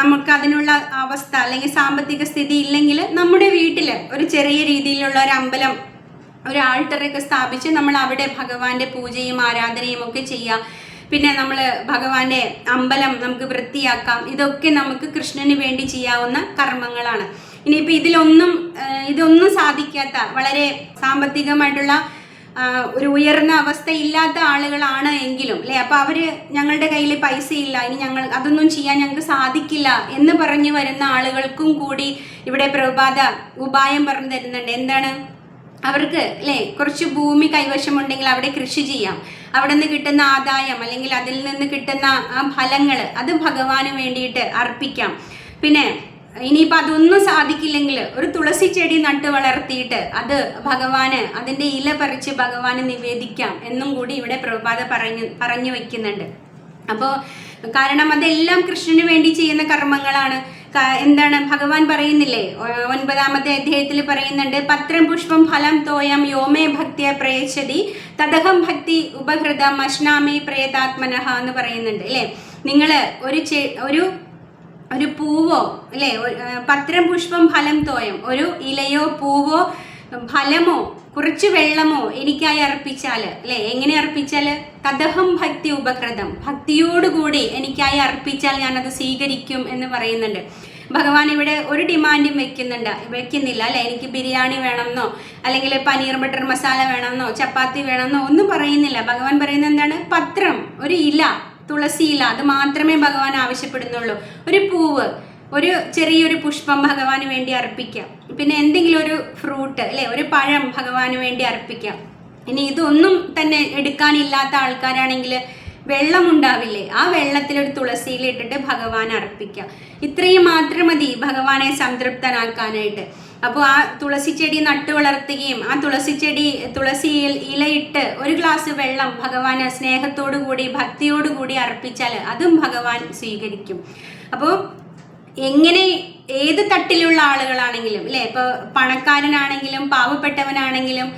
നമുക്ക് അതിനുള്ള അവസ്ഥ അല്ലെങ്കിൽ സാമ്പത്തിക സ്ഥിതി ഇല്ലെങ്കിൽ നമ്മുടെ വീട്ടിൽ ഒരു ചെറിയ രീതിയിലുള്ള ഒരു അമ്പലം, ഒരു ആൾട്ടറൊക്കെ സ്ഥാപിച്ച് നമ്മൾ അവിടെ ഭഗവാന്റെ പൂജയും ആരാധനയും ഒക്കെ ചെയ്യാം. പിന്നെ നമ്മൾ ഭഗവാന്റെ അമ്പലം നമുക്ക് വൃത്തിയാക്കാം. ഇതൊക്കെ നമുക്ക് കൃഷ്ണന് വേണ്ടി ചെയ്യാവുന്ന കർമ്മങ്ങളാണ്. ഇനിയിപ്പോൾ ഇതൊന്നും സാധിക്കാത്ത വളരെ സാമ്പത്തികമായിട്ടുള്ള ഒരു ഉയർന്ന അവസ്ഥ ഇല്ലാത്ത ആളുകളാണ് എങ്കിലും അല്ലേ, അപ്പോൾ അവർ ഞങ്ങളുടെ കയ്യിൽ പൈസ ഇല്ല, ഇനി അതൊന്നും ചെയ്യാൻ ഞങ്ങൾക്ക് സാധിക്കില്ല എന്ന് പറഞ്ഞു വരുന്ന ആളുകൾക്കും കൂടി ഇവിടെ പ്രഭാത ഉപായം പറഞ്ഞു തരുന്നുണ്ട്. എന്താണ്? അവർക്ക് അല്ലേ കുറച്ച് ഭൂമി കൈവശമുണ്ടെങ്കിൽ അവിടെ കൃഷി ചെയ്യാം, അവിടെ നിന്ന് കിട്ടുന്ന ആദായം അല്ലെങ്കിൽ അതിൽ നിന്ന് കിട്ടുന്ന ആ ഫലങ്ങൾ അത് ഭഗവാന് വേണ്ടിയിട്ട് അർപ്പിക്കാം. പിന്നെ ഇനിയിപ്പോൾ അതൊന്നും സാധിക്കില്ലെങ്കിൽ ഒരു തുളസി ചെടി നട്ട് വളർത്തിയിട്ട് അത് ഭഗവാന് അതിൻ്റെ ഇല പറിച്ച് ഭഗവാന് നിവേദിക്കാം എന്നും കൂടി ഇവിടെ പ്രഭാത പറഞ്ഞു വയ്ക്കുന്നുണ്ട്. അപ്പോൾ കാരണം അതെല്ലാം കൃഷ്ണന് വേണ്ടി ചെയ്യുന്ന കർമ്മങ്ങളാണ്. എന്താണ് ഭഗവാൻ പറയുന്നില്ലേ, 9ാമത്തെ അധ്യായത്തിൽ പറയുന്നുണ്ട്, പത്രം പുഷ്പം ഫലം തോയം യോമേ ഭക്തിയ പ്രയച്ഛതി തദഹം ഭക്തി ഉപഹൃതം അശ്നാമി പ്രേതാത്മനഃ എന്ന് പറയുന്നുണ്ട് അല്ലേ. നിങ്ങൾ ഒരു പൂവോ അല്ലേ, പത്രം പുഷ്പം ഫലം തോയം, ഒരു ഇലയോ പൂവോ ഫലമോ കുറച്ച് വെള്ളമോ എനിക്കായി അർപ്പിച്ചാൽ അല്ലേ, എങ്ങനെ അർപ്പിച്ചാൽ തദഹം ഭക്തി ഉപകൃതം, ഭക്തിയോടുകൂടി എനിക്കായി അർപ്പിച്ചാൽ ഞാനത് സ്വീകരിക്കും എന്ന് പറയുന്നുണ്ട്. ഭഗവാൻ ഇവിടെ ഒരു ഡിമാൻഡും വെക്കുന്നില്ല അല്ലെ. എനിക്ക് ബിരിയാണി വേണമെന്നോ അല്ലെങ്കിൽ പനീർ ബട്ടർ മസാല വേണമെന്നോ ചപ്പാത്തി വേണമെന്നോ ഒന്നും പറയുന്നില്ല. ഭഗവാൻ പറയുന്നത് എന്താണ്, പത്രം, ഒരു ഇല, തുളസി ഇല, അത് മാത്രമേ ഭഗവാൻ ആവശ്യപ്പെടുന്നുള്ളൂ. ഒരു പൂവ്, ഒരു ചെറിയൊരു പുഷ്പം ഭഗവാന് വേണ്ടി അർപ്പിക്കാം. പിന്നെ എന്തെങ്കിലും ഒരു ഫ്രൂട്ട് അല്ലെ, ഒരു പഴം ഭഗവാന് വേണ്ടി അർപ്പിക്കാം. ഇനി ഇതൊന്നും തന്നെ എടുക്കാനില്ലാത്ത ആൾക്കാരാണെങ്കിൽ വെള്ളം ഉണ്ടാവില്ലേ, ആ വെള്ളത്തിൽ ഒരു തുളസിയിൽ ഇട്ടിട്ട് ഭഗവാൻ അർപ്പിക്കാം. ഇത്രയും മാത്രം മതി ഭഗവാനെ സംതൃപ്തനാക്കാനായിട്ട്. അപ്പോൾ ആ തുളസി ചെടി നട്ടു വളർത്തുകയും ആ തുളസി ഇലയിട്ട് ഒരു ഗ്ലാസ് വെള്ളം ഭഗവാന് സ്നേഹത്തോടു കൂടി ഭക്തിയോടുകൂടി അർപ്പിച്ചാൽ അതും ഭഗവാൻ സ്വീകരിക്കും. അപ്പോൾ എങ്ങനെ ഏത് തട്ടിലുള്ള ആളുകളാണെങ്കിലും അല്ലേ, ഇപ്പോൾ പണക്കാരനാണെങ്കിലും പാവപ്പെട്ടവനാണെങ്കിലും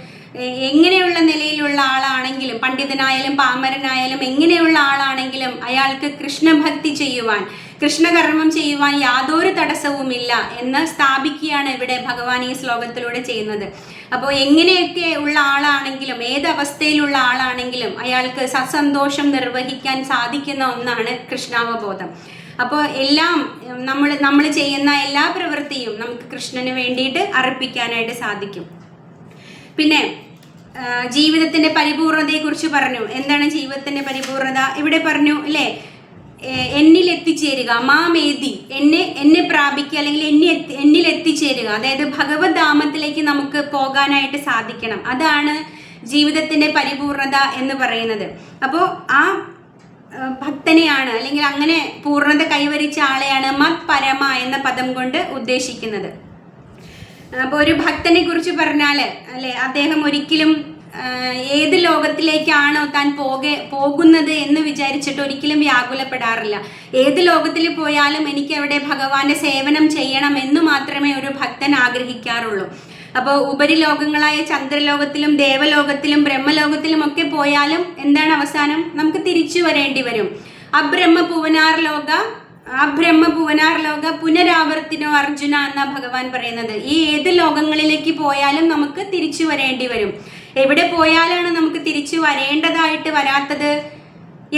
എങ്ങനെയുള്ള നിലയിലുള്ള ആളാണെങ്കിലും, പണ്ഡിതനായാലും പാമരനായാലും എങ്ങനെയുള്ള ആളാണെങ്കിലും അയാൾക്ക് കൃഷ്ണഭക്തി ചെയ്യുവാൻ, കൃഷ്ണകർമ്മം ചെയ്യുവാൻ യാതൊരു തടസ്സവുമില്ല എന്ന് സ്ഥാപിക്കുകയാണ് ഇവിടെ ഭഗവാൻ ഈ ശ്ലോകത്തിലൂടെ ചെയ്യുന്നത്. അപ്പോൾ എങ്ങനെയൊക്കെ ഉള്ള ആളാണെങ്കിലും ഏതവസ്ഥയിലുള്ള ആളാണെങ്കിലും അയാൾക്ക് സസന്തോഷം നിർവഹിക്കാൻ സാധിക്കുന്ന ഒന്നാണ് കൃഷ്ണാവബോധം. അപ്പോൾ എല്ലാം നമ്മൾ ചെയ്യുന്ന എല്ലാ പ്രവൃത്തിയും നമുക്ക് കൃഷ്ണന് വേണ്ടിയിട്ട് അർപ്പിക്കാനായിട്ട് സാധിക്കും. പിന്നെ ജീവിതത്തിന്റെ പരിപൂർണതയെക്കുറിച്ച് പറഞ്ഞു. എന്താണ് ജീവിതത്തിന്റെ പരിപൂർണത? ഇവിടെ പറഞ്ഞു അല്ലേ, എന്നിൽ എത്തിച്ചേരുക, മാമേതി, എന്നെ പ്രാപിക്കുക അല്ലെങ്കിൽ എന്നിൽ എത്തിച്ചേരുക. അതായത് ഭഗവത് ധാമത്തിലേക്ക് നമുക്ക് പോകാനായിട്ട് സാധിക്കണം. അതാണ് ജീവിതത്തിന്റെ പരിപൂർണത എന്ന് പറയുന്നത്. അപ്പോൾ ആ ഭക്തനെയാണ് അല്ലെങ്കിൽ അങ്ങനെ പൂർണ്ണത കൈവരിച്ച ആളെയാണ് മത് പരമ എന്ന പദം കൊണ്ട് ഉദ്ദേശിക്കുന്നത്. അപ്പോൾ ഒരു ഭക്തനെ കുറിച്ച് പറഞ്ഞാൽ അല്ലെ, അദ്ദേഹം ഒരിക്കലും ഏത് ലോകത്തിലേക്കാണോ താൻ പോകുന്നത് എന്ന് വിചാരിച്ചിട്ട് ഒരിക്കലും വ്യാകുലപ്പെടാറില്ല. ഏത് ലോകത്തിൽ പോയാലും എനിക്ക് അവിടെ ഭഗവാന്റെ സേവനം ചെയ്യണം എന്ന് മാത്രമേ ഒരു ഭക്തൻ ആഗ്രഹിക്കാറുള്ളൂ. അപ്പോൾ ഉപരിലോകങ്ങളായ ചന്ദ്രലോകത്തിലും ദേവലോകത്തിലും ബ്രഹ്മലോകത്തിലും ഒക്കെ പോയാലും എന്താണ് അവസാനം? നമുക്ക് തിരിച്ചു വരേണ്ടി വരും. അബ്രഹ്മ ഭുവനാർ ലോക പുനരാവർത്തിനോ അർജുന എന്ന ഭഗവാൻ പറയുന്നത്. ഈ ഏത് ലോകങ്ങളിലേക്ക് പോയാലും നമുക്ക് തിരിച്ചു വരേണ്ടി വരും. എവിടെ പോയാലാണ് നമുക്ക് തിരിച്ചു വരേണ്ടതായിട്ട് വരാത്തത്?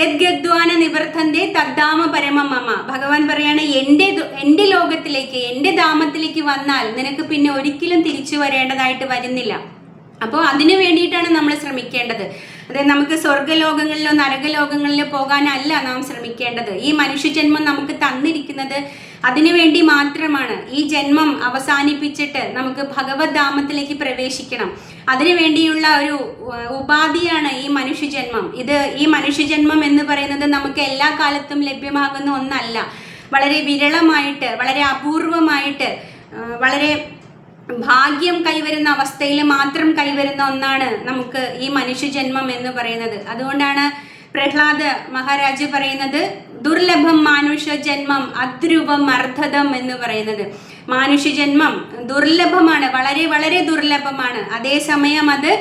യദ്ഗദ്വാന നിവർത്തന്റെ തദ്ധാമ പരമം മമ. ഭഗവാൻ പറയാണ്, എൻ്റെ ലോകത്തിലേക്ക്, എൻ്റെ ധാമത്തിലേക്ക് വന്നാൽ നിനക്ക് പിന്നെ ഒരിക്കലും തിരിച്ചു വരേണ്ടതായിട്ട് വരുന്നില്ല. അപ്പോൾ അതിനു വേണ്ടിയിട്ടാണ് നമ്മൾ ശ്രമിക്കേണ്ടത്. അതായത് നമുക്ക് സ്വർഗ്ഗലോകങ്ങളിലോ നരകലോകങ്ങളിലോ പോകാനല്ല നാം ശ്രമിക്കേണ്ടത്. ഈ മനുഷ്യജന്മം നമുക്ക് തന്നിരിക്കുന്നത് അതിനു വേണ്ടി മാത്രമാണ്. ഈ ജന്മം അവസാനിപ്പിച്ചിട്ട് നമുക്ക് ഭഗവത് ധാമത്തിലേക്ക് പ്രവേശിക്കണം. അതിനു വേണ്ടിയുള്ള ഒരു ഉപാധിയാണ് ഈ മനുഷ്യജന്മം. ഈ മനുഷ്യജന്മം എന്ന് പറയുന്നത് നമുക്ക് എല്ലാ കാലത്തും ലഭ്യമാകുന്ന ഒന്നല്ല. വളരെ വിരളമായിട്ട്, വളരെ അപൂർവമായിട്ട്, വളരെ ഭാഗ്യം കൈവരുന്ന അവസ്ഥയിൽ മാത്രം കൈവരുന്ന ഒന്നാണ് നമുക്ക് ഈ മനുഷ്യജന്മം എന്ന് പറയുന്നത്. അതുകൊണ്ടാണ് പ്രഹ്ലാദ മഹാരാജ് പറയുന്നത്, ദുർലഭം മാനുഷ ജന്മം അദ്രുവം അർദ്ധതം എന്ന് പറയുന്നത്. മാനുഷ്യജന്മം ദുർലഭമാണ്, വളരെ വളരെ ദുർലഭമാണ്. അതേസമയം അത്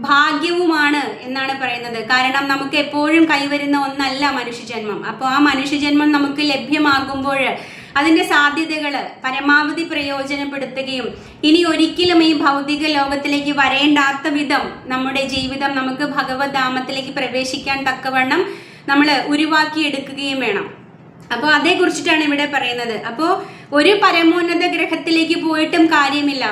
ഭാഗ്യവുമാണ് എന്നാണ് പറയുന്നത്. കാരണം നമുക്ക് എപ്പോഴും കൈവരുന്ന ഒന്നല്ല മനുഷ്യജന്മം. അപ്പോൾ ആ മനുഷ്യജന്മം നമുക്ക് ലഭ്യമാകുമ്പോൾ അതിൻ്റെ സാധ്യതകൾ പരമാവധി പ്രയോജനപ്പെടുത്തുകയും ഇനി ഒരിക്കലും ഈ ഭൗതിക ലോകത്തിലേക്ക് വരേണ്ടാത്ത വിധം നമ്മുടെ ജീവിതം നമുക്ക് ഭഗവത് ധാമത്തിലേക്ക് പ്രവേശിക്കാൻ തക്കവണ്ണം നമ്മൾ ഉരുവാക്കിയെടുക്കുകയും വേണം. അപ്പോൾ അതേക്കുറിച്ചിട്ടാണ് ഇവിടെ പറയുന്നത്. അപ്പോൾ ഒരു പരമോന്നത ഗ്രഹത്തിലേക്ക് പോയിട്ടും കാര്യമില്ല.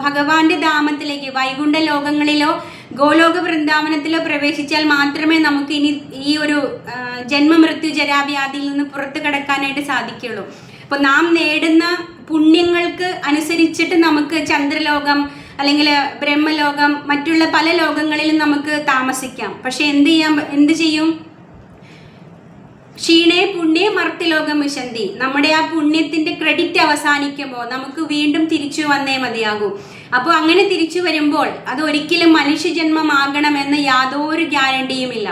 ഭഗവാന്റെ ധാമത്തിലേക്ക്, വൈകുണ്ഠ ലോകങ്ങളിലോ ഗോലോക വൃന്ദാവനത്തിലോ പ്രവേശിച്ചാൽ മാത്രമേ നമുക്ക് ഇനി ഈ ഒരു ജന്മമൃത്യു ജരാവ്യാധിയിൽ നിന്ന് പുറത്തു കടക്കാനായിട്ട് സാധിക്കുള്ളൂ. അപ്പോൾ നാം നേടുന്ന പുണ്യങ്ങൾക്ക് അനുസരിച്ചിട്ട് നമുക്ക് ചന്ദ്രലോകം അല്ലെങ്കിൽ ബ്രഹ്മലോകം മറ്റുള്ള പല ലോകങ്ങളിലും നമുക്ക് താമസിക്കാം. പക്ഷെ എന്ത് ചെയ്യും? ക്ഷീണേ പുണ്യേ മർത്യലോകം വിശന്തി. നമ്മുടെ ആ പുണ്യത്തിന്റെ ക്രെഡിറ്റ് അവസാനിക്കുമ്പോൾ നമുക്ക് വീണ്ടും തിരിച്ചു വന്നേ മതിയാകൂ. അപ്പോൾ അങ്ങനെ തിരിച്ചു വരുമ്പോൾ അത് ഒരിക്കലും മനുഷ്യജന്മമാകണമെന്ന് യാതൊരു ഗ്യാരണ്ടിയുമില്ല.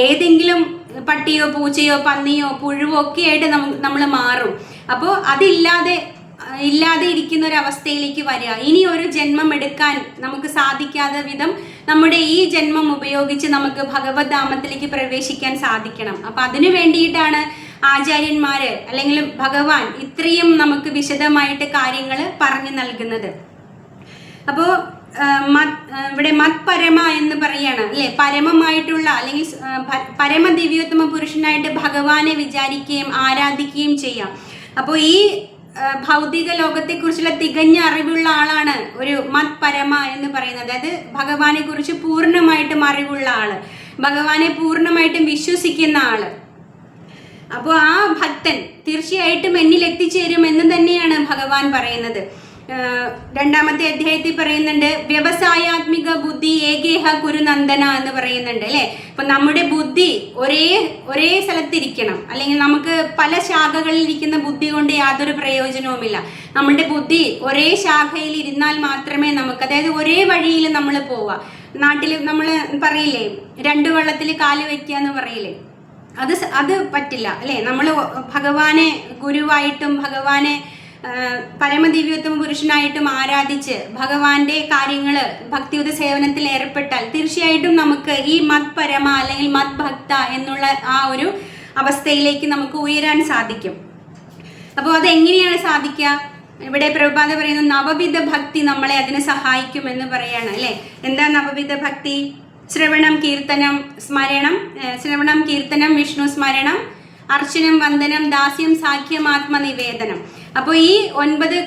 ഏതെങ്കിലും പട്ടിയോ പൂച്ചയോ പന്നിയോ പുഴുവോ ഒക്കെ ആയിട്ട് നമ്മൾ മാറും. അപ്പോൾ ഇല്ലാതെ ഇരിക്കുന്ന ഒരു അവസ്ഥയിലേക്ക് വരിക. ഇനി ഒരു ജന്മം എടുക്കാൻ നമുക്ക് സാധിക്കാത്ത വിധം നമ്മുടെ ഈ ജന്മം ഉപയോഗിച്ച് നമുക്ക് ഭഗവത് ധാമത്തിലേക്ക് പ്രവേശിക്കാൻ സാധിക്കണം. അപ്പൊ അതിനു വേണ്ടിയിട്ടാണ് ആചാര്യന്മാര് അല്ലെങ്കിൽ ഭഗവാൻ ഇത്രയും നമുക്ക് വിശദമായിട്ട് കാര്യങ്ങൾ പറഞ്ഞു നൽകുന്നത്. അപ്പോ ഇവിടെ മത് പരമ എന്ന് പറയാണ് അല്ലെ, പരമമായിട്ടുള്ള അല്ലെങ്കിൽ പരമദിവ്യോത്തമ പുരുഷനായിട്ട് ഭഗവാനെ വിചാരിക്കുകയും ആരാധിക്കുകയും ചെയ്യാം. അപ്പോൾ ഈ ഭൗതിക ലോകത്തെ കുറിച്ചുള്ള തികഞ്ഞ അറിവുള്ള ആളാണ് ഒരു മത് പരമ എന്ന് പറയുന്നത്. അതായത് ഭഗവാനെ കുറിച്ച് പൂർണ്ണമായിട്ടും അറിവുള്ള ആള്, ഭഗവാനെ പൂർണ്ണമായിട്ടും വിശ്വസിക്കുന്ന ആള്. അപ്പോൾ ആ ഭക്തൻ തീർച്ചയായിട്ടും എന്നിൽ എത്തിച്ചേരും എന്ന് തന്നെയാണ് ഭഗവാൻ പറയുന്നത്. 2ാമത്തെ അധ്യായത്തിൽ പറയുന്നുണ്ട്, വ്യവസായാത്മിക ബുദ്ധി ഏകേഹ കുരുനന്ദന എന്ന് പറയുന്നുണ്ട് അല്ലെ. അപ്പൊ നമ്മുടെ ബുദ്ധി ഒരേ സ്ഥലത്തിരിക്കണം, അല്ലെങ്കിൽ നമുക്ക് പല ശാഖകളിൽ ഇരിക്കുന്ന ബുദ്ധി കൊണ്ട് യാതൊരു പ്രയോജനവുമില്ല. നമ്മുടെ ബുദ്ധി ഒരേ ശാഖയിൽ ഇരുന്നാൽ മാത്രമേ നമുക്ക്, അതായത് ഒരേ വഴിയിൽ നമ്മൾ പോവാ. നാട്ടിൽ നമ്മൾ പറയില്ലേ 2 വള്ളത്തിൽ കാല് വെക്കുക എന്ന് പറയില്ലേ, അത് പറ്റില്ല അല്ലെ. നമ്മൾ ഭഗവാനെ ഗുരുവായിട്ടും ഭഗവാനെ പരമദിവ്യോത്തമ പുരുഷനായിട്ടും ആരാധിച്ച് ഭഗവാന്റെ കാര്യങ്ങള് ഭക്തിയുത സേവനത്തിൽ ഏർപ്പെട്ടാൽ തീർച്ചയായിട്ടും നമുക്ക് ഈ മത് പരമ അല്ലെങ്കിൽ മത് ഭക്ത എന്നുള്ള ആ ഒരു അവസ്ഥയിലേക്ക് നമുക്ക് ഉയരാൻ സാധിക്കും. അപ്പോൾ അതെങ്ങനെയാണ് സാധിക്കുക? ഇവിടെ പ്രഭുപാദ പറയുന്ന നവവിധ ഭക്തി നമ്മളെ അതിന് സഹായിക്കും എന്ന് പറയാണ് അല്ലെ. എന്താ നവവിധ ഭക്തി? ശ്രവണം കീർത്തനം വിഷ്ണു സ്മരണം, അർച്ചനം വന്ദനം ദാസ്യം സാഖ്യം ആത്മനിവേദനം. അപ്പോൾ ഈ 9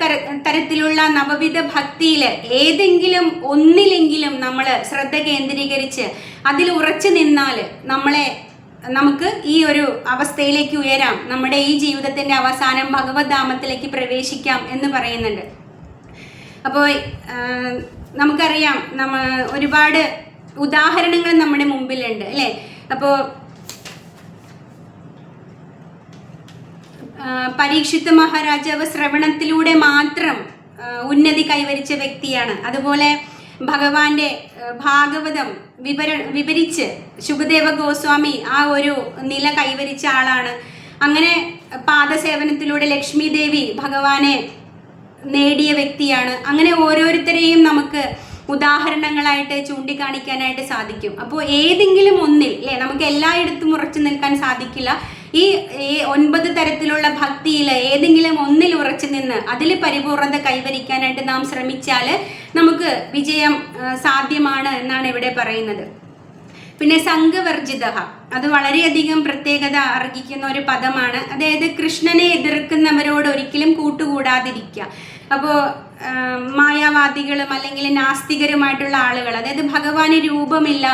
തരത്തിലുള്ള നവവിധ ഭക്തിയിൽ ഏതെങ്കിലും ഒന്നിലെങ്കിലും നമ്മൾ ശ്രദ്ധ കേന്ദ്രീകരിച്ച് അതിൽ ഉറച്ചു നിന്നാൽ നമുക്ക് ഈ ഒരു അവസ്ഥയിലേക്ക് ഉയരാം, നമ്മുടെ ഈ ജീവിതത്തിന്റെ അവസാനം ഭഗവത് ധാമത്തിലേക്ക് പ്രവേശിക്കാം എന്ന് പറയുന്നുണ്ട്. അപ്പോൾ നമുക്കറിയാം, ഒരുപാട് ഉദാഹരണങ്ങൾ നമ്മുടെ മുമ്പിലുണ്ട് അല്ലേ. അപ്പോൾ പരീക്ഷിത് മഹാരാജാവ് ശ്രവണത്തിലൂടെ മാത്രം ഉന്നതി കൈവരിച്ച വ്യക്തിയാണ്. അതുപോലെ ഭഗവാന്റെ ഭാഗവതം വിവരിച്ച് ശുകദേവ ഗോസ്വാമി ആ ഒരു നില കൈവരിച്ച ആളാണ്. അങ്ങനെ പാദസേവനത്തിലൂടെ ലക്ഷ്മി ദേവി ഭഗവാനെ നേടിയ വ്യക്തിയാണ്. അങ്ങനെ ഓരോരുത്തരെയും നമുക്ക് ഉദാഹരണങ്ങളായിട്ട് ചൂണ്ടിക്കാണിക്കാനായിട്ട് സാധിക്കും. അപ്പോൾ ഏതെങ്കിലും ഒന്നിൽ അല്ലേ, നമുക്ക് എല്ലായിടത്തും ഉറച്ചു നിൽക്കാൻ സാധിക്കില്ല. ഈ 9 തരത്തിലുള്ള ഭക്തിയിൽ ഏതെങ്കിലും ഒന്നിൽ ഉറച്ചു നിന്ന് അതിൽ പരിപൂർണത കൈവരിക്കാനായിട്ട് നാം ശ്രമിച്ചാൽ നമുക്ക് വിജയം സാധ്യമാണ് എന്നാണ് ഇവിടെ പറയുന്നത്. പിന്നെ സംഘവർജിത, അത് വളരെയധികം പ്രത്യേകത അർഹിക്കുന്ന ഒരു പദമാണ്. അതായത് കൃഷ്ണനെ എതിർക്കുന്നവരോട് ഒരിക്കലും കൂട്ടുകൂടാതിരിക്കുക. അപ്പോൾ മായാവാദികളും അല്ലെങ്കിൽ നാസ്തികരുമായിട്ടുള്ള ആളുകൾ, അതായത് ഭഗവാന് രൂപമില്ല,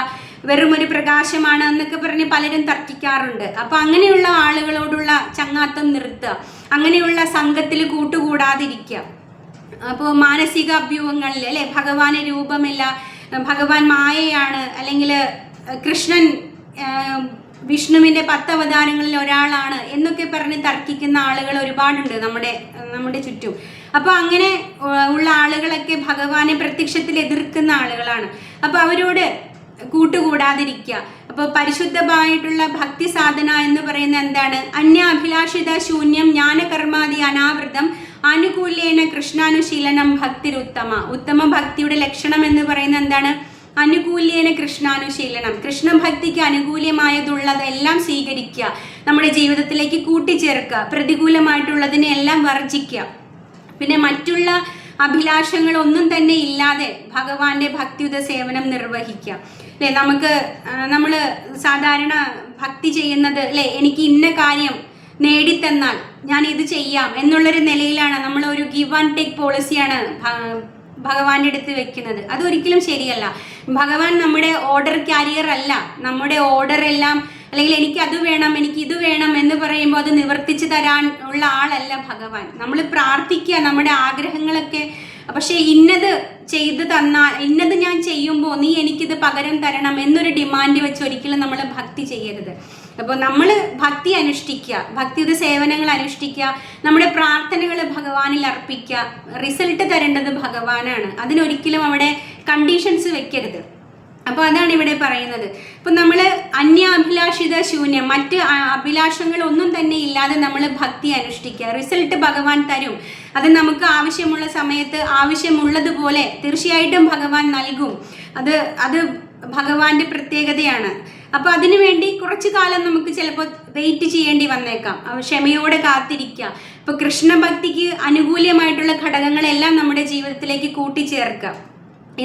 വെറും ഒരു പ്രകാശമാണ് എന്നൊക്കെ പറഞ്ഞ് പലരും തർക്കിക്കാറുണ്ട്. അപ്പൊ അങ്ങനെയുള്ള ആളുകളോടുള്ള ചങ്ങാത്തം നിർത്തുക, അങ്ങനെയുള്ള സംഘത്തിൽ കൂട്ടുകൂടാതിരിക്കുക. അപ്പോൾ മാനസിക അഭ്യൂഹങ്ങളിൽ അല്ലെ, ഭഗവാന് രൂപമില്ല, ഭഗവാൻ മായയാണ്, അല്ലെങ്കിൽ കൃഷ്ണൻ വിഷ്ണുവിന്റെ 10 അവതാരങ്ങളിൽ ഒരാളാണ് എന്നൊക്കെ പറഞ്ഞ് തർക്കിക്കുന്ന ആളുകൾ ഒരുപാടുണ്ട് നമ്മുടെ ചുറ്റും. അപ്പൊ അങ്ങനെ ഉള്ള ആളുകളൊക്കെ ഭഗവാനെ പ്രത്യക്ഷത്തിൽ എതിർക്കുന്ന ആളുകളാണ്. അപ്പൊ അവരോട് കൂട്ടുകൂടാതിരിക്കുക. അപ്പോൾ പരിശുദ്ധമായിട്ടുള്ള ഭക്തി സാധന എന്ന് പറയുന്ന എന്താണ്? അന്യാഭിലാഷിത ശൂന്യം ജ്ഞാനകർമാദി അനാവൃതം ആനുകൂല്യേന കൃഷ്ണാനുശീലനം ഭക്തിരുത്തമ. ഉത്തമ ഭക്തിയുടെ ലക്ഷണം എന്ന് പറയുന്നത് എന്താണ്? അനുകൂല്യേന കൃഷ്ണാനുശീലനം. കൃഷ്ണഭക്തിക്ക് അനുകൂല്യമായതുള്ളതെല്ലാം സ്വീകരിക്കുക, നമ്മുടെ ജീവിതത്തിലേക്ക് കൂട്ടിച്ചേർക്കുക, പ്രതികൂലമായിട്ടുള്ളതിനെ എല്ലാം വർജിക്കുക. പിന്നെ മറ്റുള്ള അഭിലാഷങ്ങളൊന്നും തന്നെ ഇല്ലാതെ ഭഗവാന്റെ ഭക്തിയുത സേവനം നിർവഹിക്കുക അല്ലെ. നമ്മൾ സാധാരണ ഭക്തി ചെയ്യുന്നത് അല്ലെ, എനിക്ക് ഇന്ന കാര്യം നേടിത്തന്നാൽ ഞാൻ ഇത് ചെയ്യാം എന്നുള്ളൊരു നിലയിലാണ്, നമ്മൾ ഒരു ഗിവ് ആൻഡ് ടേക്ക് പോളിസിയാണ് ഭഗവാന്റെ അടുത്ത് വെക്കുന്നത്. അതൊരിക്കലും ശരിയല്ല. ഭഗവാൻ നമ്മുടെ ഓർഡർ ക്യാരിയർ അല്ല. നമ്മുടെ ഓർഡർ എല്ലാം അല്ലെങ്കിൽ എനിക്ക് അത് വേണം, എനിക്ക് ഇത് വേണം എന്ന് പറയുമ്പോൾ അത് നിവർത്തിച്ചു തരാൻ ഉള്ള ആളല്ല ഭഗവാൻ. നമ്മൾ പ്രാർത്ഥിക്കുക നമ്മുടെ ആഗ്രഹങ്ങളൊക്കെ, പക്ഷെ ഇന്നത് ചെയ്തു തന്നാൽ, ഇന്നത് ഞാൻ ചെയ്യുമ്പോൾ നീ എനിക്കിത് പകരം തരണം എന്നൊരു ഡിമാൻഡ് വെച്ച് ഒരിക്കലും നമ്മൾ ഭക്തി ചെയ്യരുത്. അപ്പോൾ നമ്മൾ ഭക്തി അനുഷ്ഠിക്കുക, ഭക്തിയുടെ സേവനങ്ങൾ അനുഷ്ഠിക്കുക, നമ്മുടെ പ്രാർത്ഥനകൾ ഭഗവാനിൽ അർപ്പിക്കുക. റിസൾട്ട് തരേണ്ടത് ഭഗവാനാണ്. അതിനൊരിക്കലും അവിടെ കണ്ടീഷൻസ് വെക്കരുത്. അപ്പോൾ അതാണ് ഇവിടെ പറയുന്നത്. ഇപ്പം നമ്മൾ അന്യാഭിലാഷിത ശൂന്യം, മറ്റ് അഭിലാഷങ്ങളൊന്നും തന്നെ ഇല്ലാതെ നമ്മൾ ഭക്തി അനുഷ്ഠിക്കുക. റിസൾട്ട് ഭഗവാൻ തരും. അത് നമുക്ക് ആവശ്യമുള്ള സമയത്ത് ആവശ്യമുള്ളതുപോലെ തീർച്ചയായിട്ടും ഭഗവാൻ നൽകും. അത് ഭഗവാന്റെ പ്രത്യേകതയാണ്. അപ്പോൾ അതിനുവേണ്ടി കുറച്ചു കാലം നമുക്ക് ചിലപ്പോൾ വെയിറ്റ് ചെയ്യേണ്ടി വന്നേക്കാം. ക്ഷമയോടെ കാത്തിരിക്കുക. ഇപ്പോൾ കൃഷ്ണഭക്തിക്ക് അനുകൂലമായിട്ടുള്ള ഘടകങ്ങളെല്ലാം നമ്മുടെ ജീവിതത്തിലേക്ക് കൂട്ടിച്ചേർക്കുക.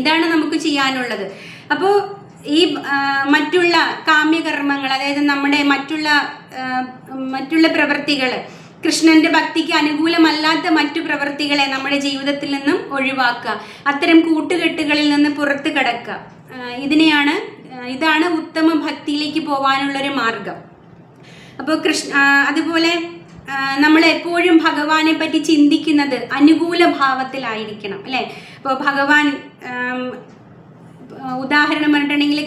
ഇതാണ് നമുക്ക് ചെയ്യാനുള്ളത്. അപ്പോൾ ഈ മറ്റുള്ള കാമ്യകർമ്മങ്ങൾ, അതായത് നമ്മുടെ മറ്റുള്ള പ്രവൃത്തികൾ, കൃഷ്ണന്റെ ഭക്തിക്ക് അനുകൂലമല്ലാത്ത മറ്റു പ്രവൃത്തികളെ നമ്മുടെ ജീവിതത്തിൽ നിന്നും ഒഴിവാക്കുക. അത്തരം കൂട്ടുകെട്ടുകളിൽ നിന്ന് പുറത്ത് കടക്കുക. ഇതാണ് ഉത്തമ ഭക്തിയിലേക്ക് പോകാനുള്ളൊരു മാർഗം. അപ്പോൾ അതുപോലെ നമ്മൾ എപ്പോഴും ഭഗവാനെ പറ്റി ചിന്തിക്കുന്നത് അനുകൂല ഭാവത്തിലായിരിക്കണം, അല്ലേ? ഇപ്പോൾ ഭഗവാൻ, ഉദാഹരണം പറഞ്ഞിട്ടുണ്ടെങ്കിൽ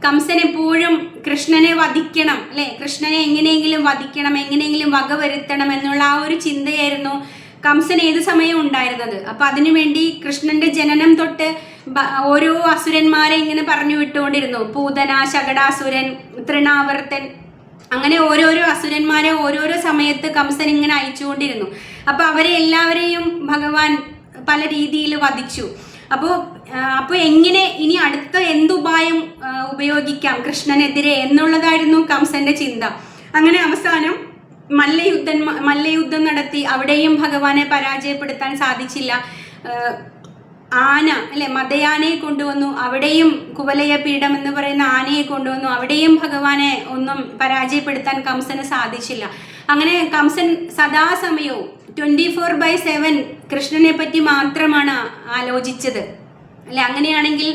കംസൻ എപ്പോഴും കൃഷ്ണനെ വധിക്കണം, അല്ലേ? കൃഷ്ണനെ എങ്ങനെയെങ്കിലും വധിക്കണം, എങ്ങനെയെങ്കിലും വകവരുത്തണം എന്നുള്ള ആ ഒരു ചിന്തയായിരുന്നു കംസൻ ഏത് സമയവും ഉണ്ടായിരുന്നത്. അപ്പൊ അതിനുവേണ്ടി കൃഷ്ണന്റെ ജനനം തൊട്ട് ഓരോ അസുരന്മാരെ ഇങ്ങനെ പറഞ്ഞു വിട്ടുകൊണ്ടിരുന്നു. പൂതന, ശകടാസുരൻ, തൃണാവർത്തൻ, അങ്ങനെ ഓരോരോ അസുരന്മാരെ ഓരോരോ സമയത്ത് കംസൻ ഇങ്ങനെ അയച്ചുകൊണ്ടിരുന്നു. അപ്പൊ അവരെ എല്ലാവരെയും ഭഗവാൻ പല രീതിയിൽ വധിച്ചു. അപ്പോൾ എങ്ങനെ ഇനി അടുത്ത എന്തുപായം ഉപയോഗിക്കാം കൃഷ്ണനെതിരെ എന്നുള്ളതായിരുന്നു കംസന്റെ ചിന്ത. അങ്ങനെ അവസാനം മല്ലയുദ്ധം നടത്തി. അവിടെയും ഭഗവാനെ പരാജയപ്പെടുത്താൻ സാധിച്ചില്ല. ആന, അല്ലെ, മദയാനയെ കൊണ്ടുവന്നു. അവിടെയും കുവലയ പീഠം എന്ന് പറയുന്ന ആനയെ കൊണ്ടുവന്നു. അവിടെയും ഭഗവാനെ ഒന്നും പരാജയപ്പെടുത്താൻ കംസന് സാധിച്ചില്ല. അങ്ങനെ കംസൻ സദാസമയവും 24/7 കൃഷ്ണനെ പറ്റി മാത്രമാണ് ആലോചിച്ചത്, അല്ലെ? അങ്ങനെയാണെങ്കിൽ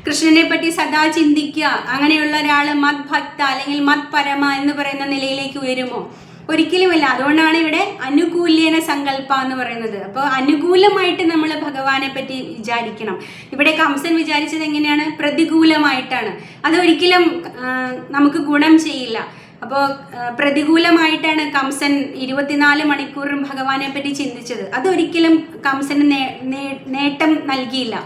കൃഷ്ണനെ പറ്റി സദാ ചിന്തിക്കുക, അങ്ങനെയുള്ള ഒരാൾ മദ്ഭക്ത അല്ലെങ്കിൽ മത്പരമ എന്ന് പറയുന്ന നിലയിലേക്ക് ഉയരുമോ? ഒരിക്കലുമില്ല. അതുകൊണ്ടാണ് ഇവിടെ അനുകൂല്യന സങ്കല്പ എന്ന് പറയുന്നത്. അപ്പോൾ അനുകൂലമായിട്ട് നമ്മൾ ഭഗവാനെ പറ്റി വിചാരിക്കണം. ഇവിടെ കംസൻ വിചാരിച്ചത് എങ്ങനെയാണ്? പ്രതികൂലമായിട്ടാണ്. അതൊരിക്കലും നമുക്ക് ഗുണം ചെയ്യില്ല. അപ്പോൾ പ്രതികൂലമായിട്ടാണ് കംസൻ 24 മണിക്കൂറും ഭഗവാനെ പറ്റി ചിന്തിച്ചത്. അതൊരിക്കലും കംസന് നേട്ടം നൽകിയില്ല.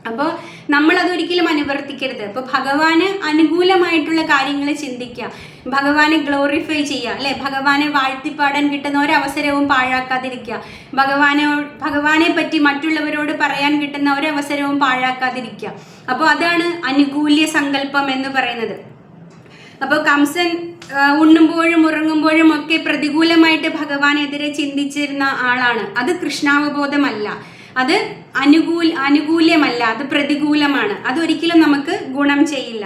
അപ്പോൾ നമ്മളതൊരിക്കലും അനുവർത്തിക്കരുത്. അപ്പോൾ ഭഗവാന് അനുകൂലമായിട്ടുള്ള കാര്യങ്ങൾ ചിന്തിക്കുക, ഭഗവാനെ ഗ്ലോറിഫൈ ചെയ്യുക, അല്ലെ? ഭഗവാനെ വാഴ്ത്തിപ്പാടാൻ കിട്ടുന്ന ഒരവസരവും പാഴാക്കാതിരിക്കുക. ഭഗവാനെ പറ്റി മറ്റുള്ളവരോട് പറയാൻ കിട്ടുന്ന ഒരവസരവും പാഴാക്കാതിരിക്കുക. അപ്പോൾ അതാണ് അനുകൂല്യ സങ്കല്പം എന്ന് പറയുന്നത്. അപ്പോൾ കംസൻ ഉണ്ണുമ്പോഴും ഉറങ്ങുമ്പോഴും ഒക്കെ പ്രതികൂലമായിട്ട് ഭഗവാനെതിരെ ചിന്തിച്ചിരുന്ന ആളാണ്. അത് കൃഷ്ണാവബോധമല്ല, അത് അനുകൂല്യമല്ല, അത് പ്രതികൂലമാണ്. അതൊരിക്കലും നമുക്ക് ഗുണം ചെയ്യില്ല.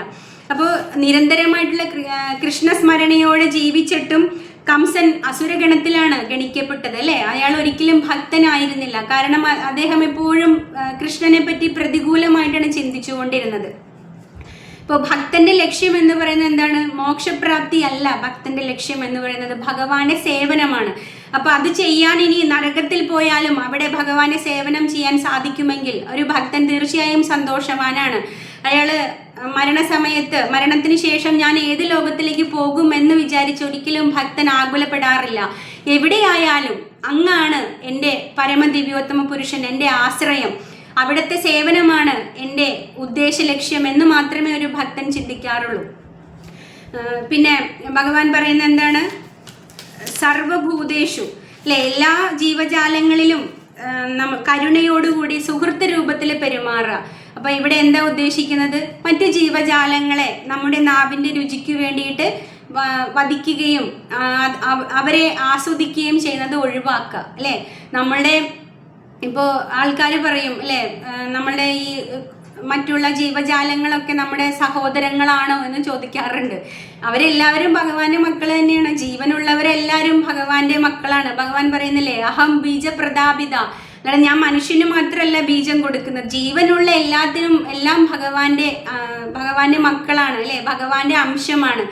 അപ്പോൾ നിരന്തരമായിട്ടുള്ള കൃഷ്ണസ്മരണയോടെ ജീവിച്ചിട്ടും കംസൻ അസുരഗണത്തിലാണ് ഗണിക്കപ്പെട്ടത്, അല്ലേ? അയാൾ ഒരിക്കലും ഭക്തനായിരുന്നില്ല. കാരണം അദ്ദേഹം എപ്പോഴും കൃഷ്ണനെ പറ്റി പ്രതികൂലമായിട്ടാണ് ചിന്തിച്ചുകൊണ്ടിരുന്നത്. ഇപ്പോൾ ഭക്തന്റെ ലക്ഷ്യം എന്ന് പറയുന്നത് എന്താണ്? മോക്ഷപ്രാപ്തി അല്ല. ഭക്തന്റെ ലക്ഷ്യം എന്ന് പറയുന്നത് ഭഗവാന്റെ സേവനമാണ്. അപ്പൊ അത് ചെയ്യാൻ ഇനി നരകത്തിൽ പോയാലും അവിടെ ഭഗവാനെ സേവനം ചെയ്യാൻ സാധിക്കുമെങ്കിൽ ഒരു ഭക്തൻ തീർച്ചയായും സന്തോഷവാനാണ്. അയാള് മരണത്തിന് ശേഷം ഞാൻ ഏത് ലോകത്തിലേക്ക് പോകും എന്ന് വിചാരിച്ച് ഒരിക്കലും ഭക്തൻ ആകുലപ്പെടാറില്ല. എവിടെയായാലും അങ്ങാണ് എൻ്റെ പരമദിവ്യോത്തമ പുരുഷൻ, എൻ്റെ ആശ്രയം, അവിടുത്തെ സേവനമാണ് എൻ്റെ ഉദ്ദേശ ലക്ഷ്യം എന്ന് മാത്രമേ ഒരു ഭക്തൻ ചിന്തിക്കാറുള്ളൂ. പിന്നെ ഭഗവാൻ പറയുന്ന എന്താണ്? സർവഭൂതേഷു, അല്ലെ? എല്ലാ ജീവജാലങ്ങളിലും കരുണയോടുകൂടി സുഹൃത്ത് രൂപത്തിൽ പെരുമാറുക. അപ്പൊ ഇവിടെ എന്താ ഉദ്ദേശിക്കുന്നത്? മറ്റു ജീവജാലങ്ങളെ നമ്മുടെ നാവിന്റെ രുചിക്ക് വേണ്ടിയിട്ട് വധിക്കുകയും അവരെ ആസ്വദിക്കുകയും ചെയ്യുന്നത് ഒഴിവാക്കുക, അല്ലെ? നമ്മളുടെ ഇപ്പോൾ ആൾക്കാർ പറയും, അല്ലേ, നമ്മളുടെ ഈ മറ്റുള്ള ജീവജാലങ്ങളൊക്കെ നമ്മുടെ സഹോദരങ്ങളാണോ എന്ന് ചോദിക്കാറുണ്ട്. അവരെല്ലാവരും ഭഗവാന്റെ മക്കൾ തന്നെയാണ്. ജീവനുള്ളവരെല്ലാവരും ഭഗവാന്റെ മക്കളാണ്. ഭഗവാൻ പറയുന്നില്ലേ, അഹം ബീജപ്രതാപിത. അല്ലാതെ ഞാൻ മനുഷ്യന് മാത്രമല്ല ബീജം കൊടുക്കുന്നത്, ജീവനുള്ള എല്ലാം ഭഗവാന്റെ മക്കളാണ്, അല്ലേ? ഭഗവാന്റെ അംശമാണ്.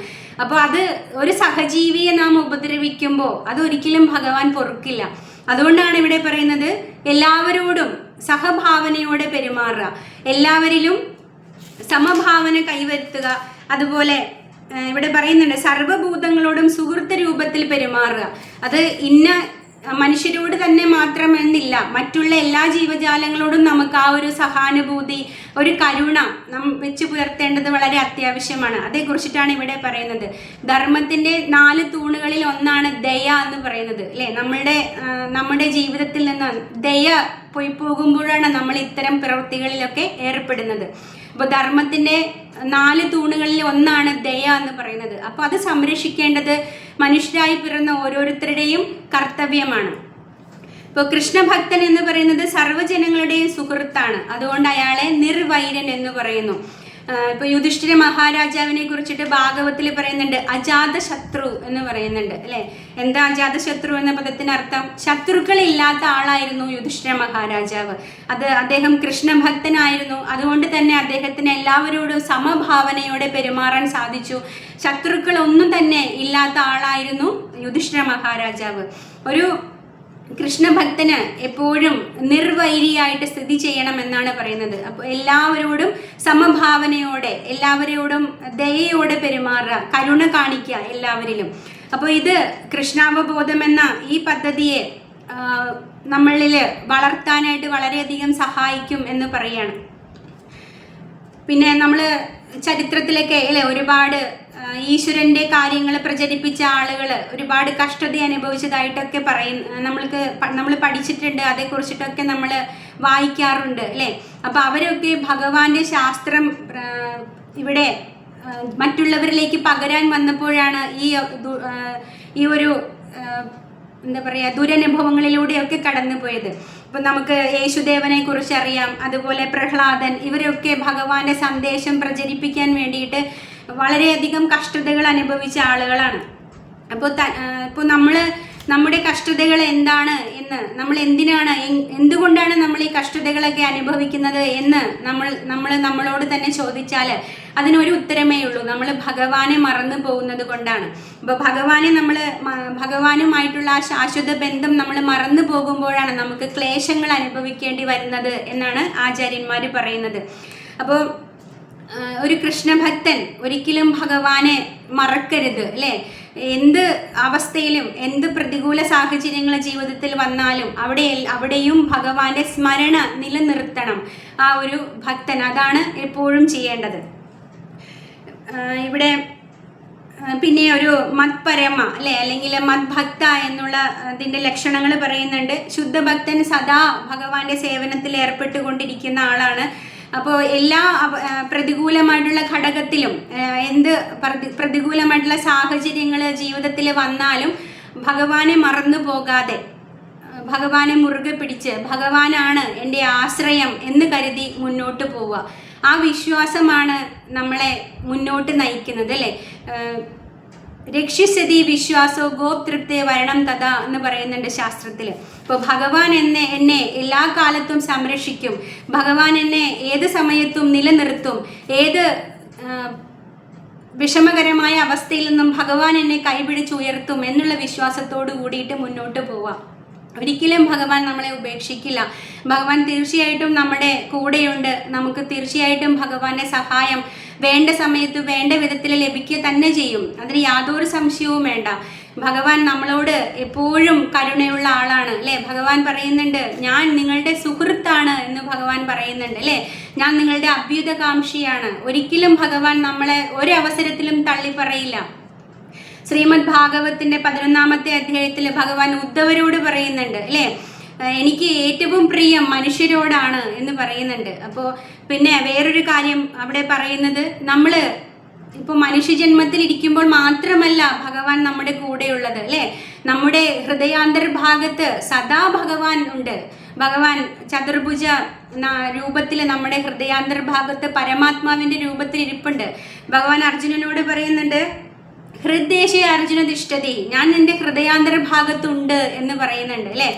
അപ്പോൾ അത് ഒരു സഹജീവിയെ നാം ഉപദ്രവിക്കുമ്പോൾ അതൊരിക്കലും ഭഗവാൻ പൊറുക്കില്ല. അതുകൊണ്ടാണ് ഇവിടെ പറയുന്നത് എല്ലാവരോടും സഹഭാവനയോടെ പെരുമാറുക, എല്ലാവരിലും സമഭാവന കൈവരുത്തുക. അതുപോലെ ഇവിടെ പറയുന്നുണ്ട് സർവഭൂതങ്ങളോടും സുഹൃത്ത് രൂപത്തിൽ പെരുമാറുക. അത് മനുഷ്യരോട് തന്നെ മാത്രമെന്നില്ല, മറ്റുള്ള എല്ലാ ജീവജാലങ്ങളോടും നമുക്ക് ആ ഒരു സഹാനുഭൂതി, ഒരു കരുണ വെച്ച് പുലർത്തേണ്ടത് വളരെ അത്യാവശ്യമാണ്. അതേക്കുറിച്ചിട്ടാണ് ഇവിടെ പറയുന്നത്. ധർമ്മത്തിന്റെ 4 തൂണുകളിൽ ഒന്നാണ് ദയ എന്ന് പറയുന്നത്, അല്ലേ? നമ്മുടെ ജീവിതത്തിൽ നിന്ന് ദയ പോയി പോകുമ്പോഴാണ് നമ്മൾ ഇത്തരം പ്രവൃത്തികളിലൊക്കെ ഏർപ്പെടുന്നത്. അപ്പോൾ ധർമ്മത്തിന്റെ 4 തൂണുകളിൽ ഒന്നാണ് ദയ എന്ന് പറയുന്നത്. അപ്പോൾ അത് സംരക്ഷിക്കേണ്ടത് മനുഷ്യരായി പിറന്ന ഓരോരുത്തരുടെയും കർത്തവ്യമാണ്. ഇപ്പോൾ കൃഷ്ണഭക്തൻ എന്ന് പറയുന്നത് സർവ്വജനങ്ങളുടെയും സുഹൃത്താണ്. അതുകൊണ്ട് അയാളെ നിർവൈരൻ എന്ന് പറയുന്നു. ഇപ്പൊ യുധിഷ്ഠിര മഹാരാജാവിനെ കുറിച്ചിട്ട് ഭാഗവത്തിൽ പറയുന്നുണ്ട്, അജാത ശത്രു എന്ന് പറയുന്നുണ്ട്, അല്ലെ? എന്താ അജാത ശത്രു എന്ന പദത്തിന് അർത്ഥം? ശത്രുക്കളില്ലാത്ത ആളായിരുന്നു യുധിഷ്ഠിര മഹാരാജാവ്. അദ്ദേഹം കൃഷ്ണഭക്തനായിരുന്നു. അതുകൊണ്ട് തന്നെ അദ്ദേഹത്തിന് എല്ലാവരോടും സമഭാവനയോടെ പെരുമാറാൻ സാധിച്ചു. ശത്രുക്കളൊന്നും തന്നെ ഇല്ലാത്ത ആളായിരുന്നു യുധിഷ്ഠിര മഹാരാജാവ്. ഒരു കൃഷ്ണഭക്തന് എപ്പോഴും നിർവൈരിയായിട്ട് സ്ഥിതി ചെയ്യണം എന്നാണ് പറയുന്നത്. അപ്പോൾ എല്ലാവരോടും സമഭാവനയോടെ, എല്ലാവരോടും ദയയോടെ പെരുമാറുക, കരുണ കാണിക്കുക എല്ലാവരിലും. അപ്പോൾ ഇത് കൃഷ്ണാവബോധം എന്ന ഈ പദ്ധതിയെ നമ്മളിൽ വളർത്താനായിട്ട് വളരെയധികം സഹായിക്കും എന്ന് പറയാണ്. പിന്നെ നമ്മൾ ചരിത്രത്തിലൊക്കെ അല്ലേ ഒരുപാട് ഈശ്വരന്റെ കാര്യങ്ങൾ പ്രചരിപ്പിച്ച ആളുകൾ ഒരുപാട് കഷ്ടത അനുഭവിച്ചതായിട്ടൊക്കെ നമ്മൾ പഠിച്ചിട്ടുണ്ട്. അതേക്കുറിച്ചിട്ടൊക്കെ നമ്മൾ വായിക്കാറുണ്ട്, അല്ലേ? അപ്പം അവരൊക്കെ ഭഗവാന്റെ ശാസ്ത്രം ഇവിടെ മറ്റുള്ളവരിലേക്ക് പകരാൻ വന്നപ്പോഴാണ് ഈ ഒരു എന്താ പറയുക ദുരനുഭവങ്ങളിലൂടെയൊക്കെ കടന്നുപോയത്. ഇപ്പം നമുക്ക് യേശുദേവനെ കുറിച്ച് അറിയാം, അതുപോലെ പ്രഹ്ലാദൻ, ഇവരൊക്കെ ഭഗവാന്റെ സന്ദേശം പ്രചരിപ്പിക്കാൻ വേണ്ടിയിട്ട് വളരെയധികം കഷ്ടതകൾ അനുഭവിച്ച ആളുകളാണ്. അപ്പോൾ നമ്മുടെ കഷ്ടതകൾ എന്താണ് എന്ന്, എന്തുകൊണ്ടാണ് നമ്മൾ ഈ കഷ്ടതകളൊക്കെ അനുഭവിക്കുന്നത് എന്ന് നമ്മളോട് തന്നെ ചോദിച്ചാൽ അതിനൊരു ഉത്തരമേ ഉള്ളൂ, നമ്മൾ ഭഗവാനെ മറന്നു പോകുന്നത് കൊണ്ടാണ്. അപ്പോൾ ഭഗവാനുമായിട്ടുള്ള ആ ശാശ്വത ബന്ധം നമ്മൾ മറന്നു പോകുമ്പോഴാണ് നമുക്ക് ക്ലേശങ്ങൾ അനുഭവിക്കേണ്ടി വരുന്നത് എന്നാണ് ആചാര്യന്മാർ പറയുന്നത്. അപ്പോൾ ഒരു കൃഷ്ണഭക്തൻ ഒരിക്കലും ഭഗവാനെ മറക്കരുത്, അല്ലേ? എന്ത് അവസ്ഥയിലും എന്ത് പ്രതികൂല സാഹചര്യങ്ങൾ ജീവിതത്തിൽ വന്നാലും അവിടെയും ഭഗവാന്റെ സ്മരണ നിലനിർത്തണം ആ ഒരു ഭക്തൻ. അതാണ് എപ്പോഴും ചെയ്യേണ്ടത്. ഇവിടെ പിന്നെ ഒരു മത്പരമ, അല്ലെ, അല്ലെങ്കിൽ മത്ഭക്ത എന്നുള്ള അതിൻ്റെ ലക്ഷണങ്ങൾ പറയുന്നുണ്ട്. ശുദ്ധഭക്തൻ സദാ ഭഗവാന്റെ സേവനത്തിൽ ഏർപ്പെട്ടുകൊണ്ടിരിക്കുന്ന ആളാണ്. അപ്പോൾ എല്ലാ പ്രതികൂലമായിട്ടുള്ള ഘടകത്തിലും എന്ത് പ്രതികൂലമായിട്ടുള്ള സാഹചര്യങ്ങൾ ജീവിതത്തിൽ വന്നാലും ഭഗവാനെ മറന്നു പോകാതെ, ഭഗവാനെ മുറുകെ പിടിച്ച് ഭഗവാനാണ് എൻ്റെ ആശ്രയം എന്ന് കരുതി മുന്നോട്ട് പോവുക. ആ വിശ്വാസമാണ് നമ്മളെ മുന്നോട്ട് നയിക്കുന്നത്, അല്ലേ? രക്ഷിസതി വിശ്വാസോ ഗോതൃപ്തേ വരണം തഥാ എന്ന് പറയുന്നുണ്ട് ശാസ്ത്രത്തിൽ. ഇപ്പോൾ ഭഗവാൻ എന്നെ എല്ലാ കാലത്തും സംരക്ഷിക്കും, ഭഗവാൻ എന്നെ ഏത് സമയത്തും നിലനിർത്തും, ഏത് വിഷമകരമായ അവസ്ഥയിൽ നിന്നും ഭഗവാൻ എന്നെ കൈപിടിച്ചുയർത്തും എന്നുള്ള വിശ്വാസത്തോട് കൂടിയിട്ട് മുന്നോട്ട് പോവാം. ഒരിക്കലും ഭഗവാൻ നമ്മളെ ഉപേക്ഷിക്കില്ല. ഭഗവാൻ തീർച്ചയായിട്ടും നമ്മുടെ കൂടെയുണ്ട്. നമുക്ക് തീർച്ചയായിട്ടും ഭഗവാന്റെ സഹായം വേണ്ട സമയത്ത് വേണ്ട വിധത്തിൽ ലഭിക്കുക തന്നെ ചെയ്യും. അതിന് യാതൊരു സംശയവും വേണ്ട. ഭഗവാൻ നമ്മളോട് എപ്പോഴും കരുണയുള്ള ആളാണ്, അല്ലേ? ഭഗവാൻ പറയുന്നുണ്ട്, ഞാൻ നിങ്ങളുടെ സുഹൃത്താണ് എന്ന് ഭഗവാൻ പറയുന്നുണ്ട്, അല്ലേ? ഞാൻ നിങ്ങളുടെ അഭ്യുതകാംക്ഷിയാണ്. ഒരിക്കലും ഭഗവാൻ നമ്മളെ ഒരവസരത്തിലും തള്ളിപ്പറയില്ല. ശ്രീമദ് ഭാഗവത്തിന്റെ 11-ാമത്തെ അധ്യായത്തിൽ ഭഗവാൻ ഉദ്ധവരോട് പറയുന്നുണ്ട്, അല്ലേ? എനിക്ക് ഏറ്റവും പ്രിയം മനുഷ്യരോടാണ് എന്ന് പറയുന്നുണ്ട്. അപ്പോൾ പിന്നെ വേറൊരു കാര്യം അവിടെ പറയുന്നത്, നമ്മൾ ഇപ്പോൾ മനുഷ്യജന്മത്തിൽ ഇരിക്കുമ്പോൾ മാത്രമല്ല ഭഗവാൻ നമ്മുടെ കൂടെയുള്ളത്, അല്ലേ? നമ്മുടെ ഹൃദയാന്തർഭാഗത്ത് സദാ ഭഗവാൻ ഉണ്ട്. ഭഗവാൻ ചതുർഭുജ രൂപത്തിൽ നമ്മുടെ ഹൃദയാന്തർഭാഗത്ത് പരമാത്മാവിന്റെ രൂപത്തിൽ ഇരിപ്പുണ്ട്. ഭഗവാൻ അർജുനനോട് പറയുന്നുണ്ട്, ഹൃദ്ദേശേ അർജുന തിഷ്ഠതി, ഞാൻ നിന്റെ ഹൃദയാന്തർഭാഗത്തുണ്ട് എന്ന് പറയുന്നുണ്ട്, അല്ലേ?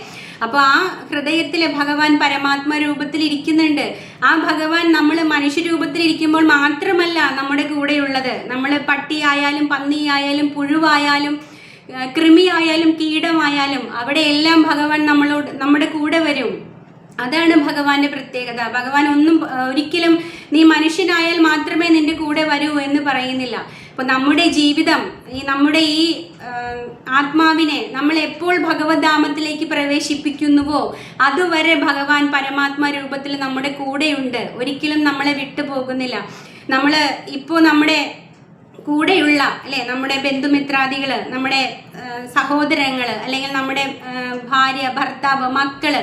അപ്പോൾ ആ ഹൃദയത്തിൽ ഭഗവാൻ പരമാത്മ രൂപത്തിൽ ഇരിക്കുന്നുണ്ട്. ആ ഭഗവാൻ നമ്മൾ മനുഷ്യരൂപത്തിൽ ഇരിക്കുമ്പോൾ മാത്രമല്ല നമ്മുടെ കൂടെയുള്ളത്. നമ്മൾ പട്ടിയായാലും പന്നിയായാലും പുഴുവായാലും കൃമിയായാലും കീടമായാലും അവിടെയെല്ലാം ഭഗവാൻ നമ്മുടെ കൂടെ വരും. അതാണ് ഭഗവാന്റെ പ്രത്യേകത. ഭഗവാൻ ഒരിക്കലും നീ മനുഷ്യനായാൽ മാത്രമേ നിന്റെ കൂടെ വരൂ എന്ന് പറയുന്നില്ല. അപ്പോൾ നമ്മുടെ ജീവിതം, നമ്മുടെ ഈ ആത്മാവിനെ നമ്മൾ എപ്പോൾ ഭഗവത് ധാമത്തിലേക്ക് പ്രവേശിപ്പിക്കുന്നുവോ അതുവരെ ഭഗവാൻ പരമാത്മാ രൂപത്തിൽ നമ്മുടെ കൂടെയുണ്ട്, ഒരിക്കലും നമ്മളെ വിട്ടു പോകുന്നില്ല. നമ്മൾ ഇപ്പോൾ നമ്മുടെ കൂടെയുള്ള നമ്മുടെ ബന്ധുമിത്രാദികൾ, നമ്മുടെ സഹോദരങ്ങൾ, അല്ലെങ്കിൽ നമ്മുടെ ഭാര്യ, ഭർത്താവ്, മക്കള്,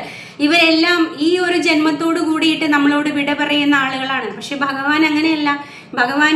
ഇവരെല്ലാം ഈ ഒരു ജന്മത്തോട് കൂടിയിട്ട് നമ്മളോട് വിട പറയുന്ന ആളുകളാണ്. പക്ഷെ ഭഗവാൻ അങ്ങനെയല്ല. ഭഗവാൻ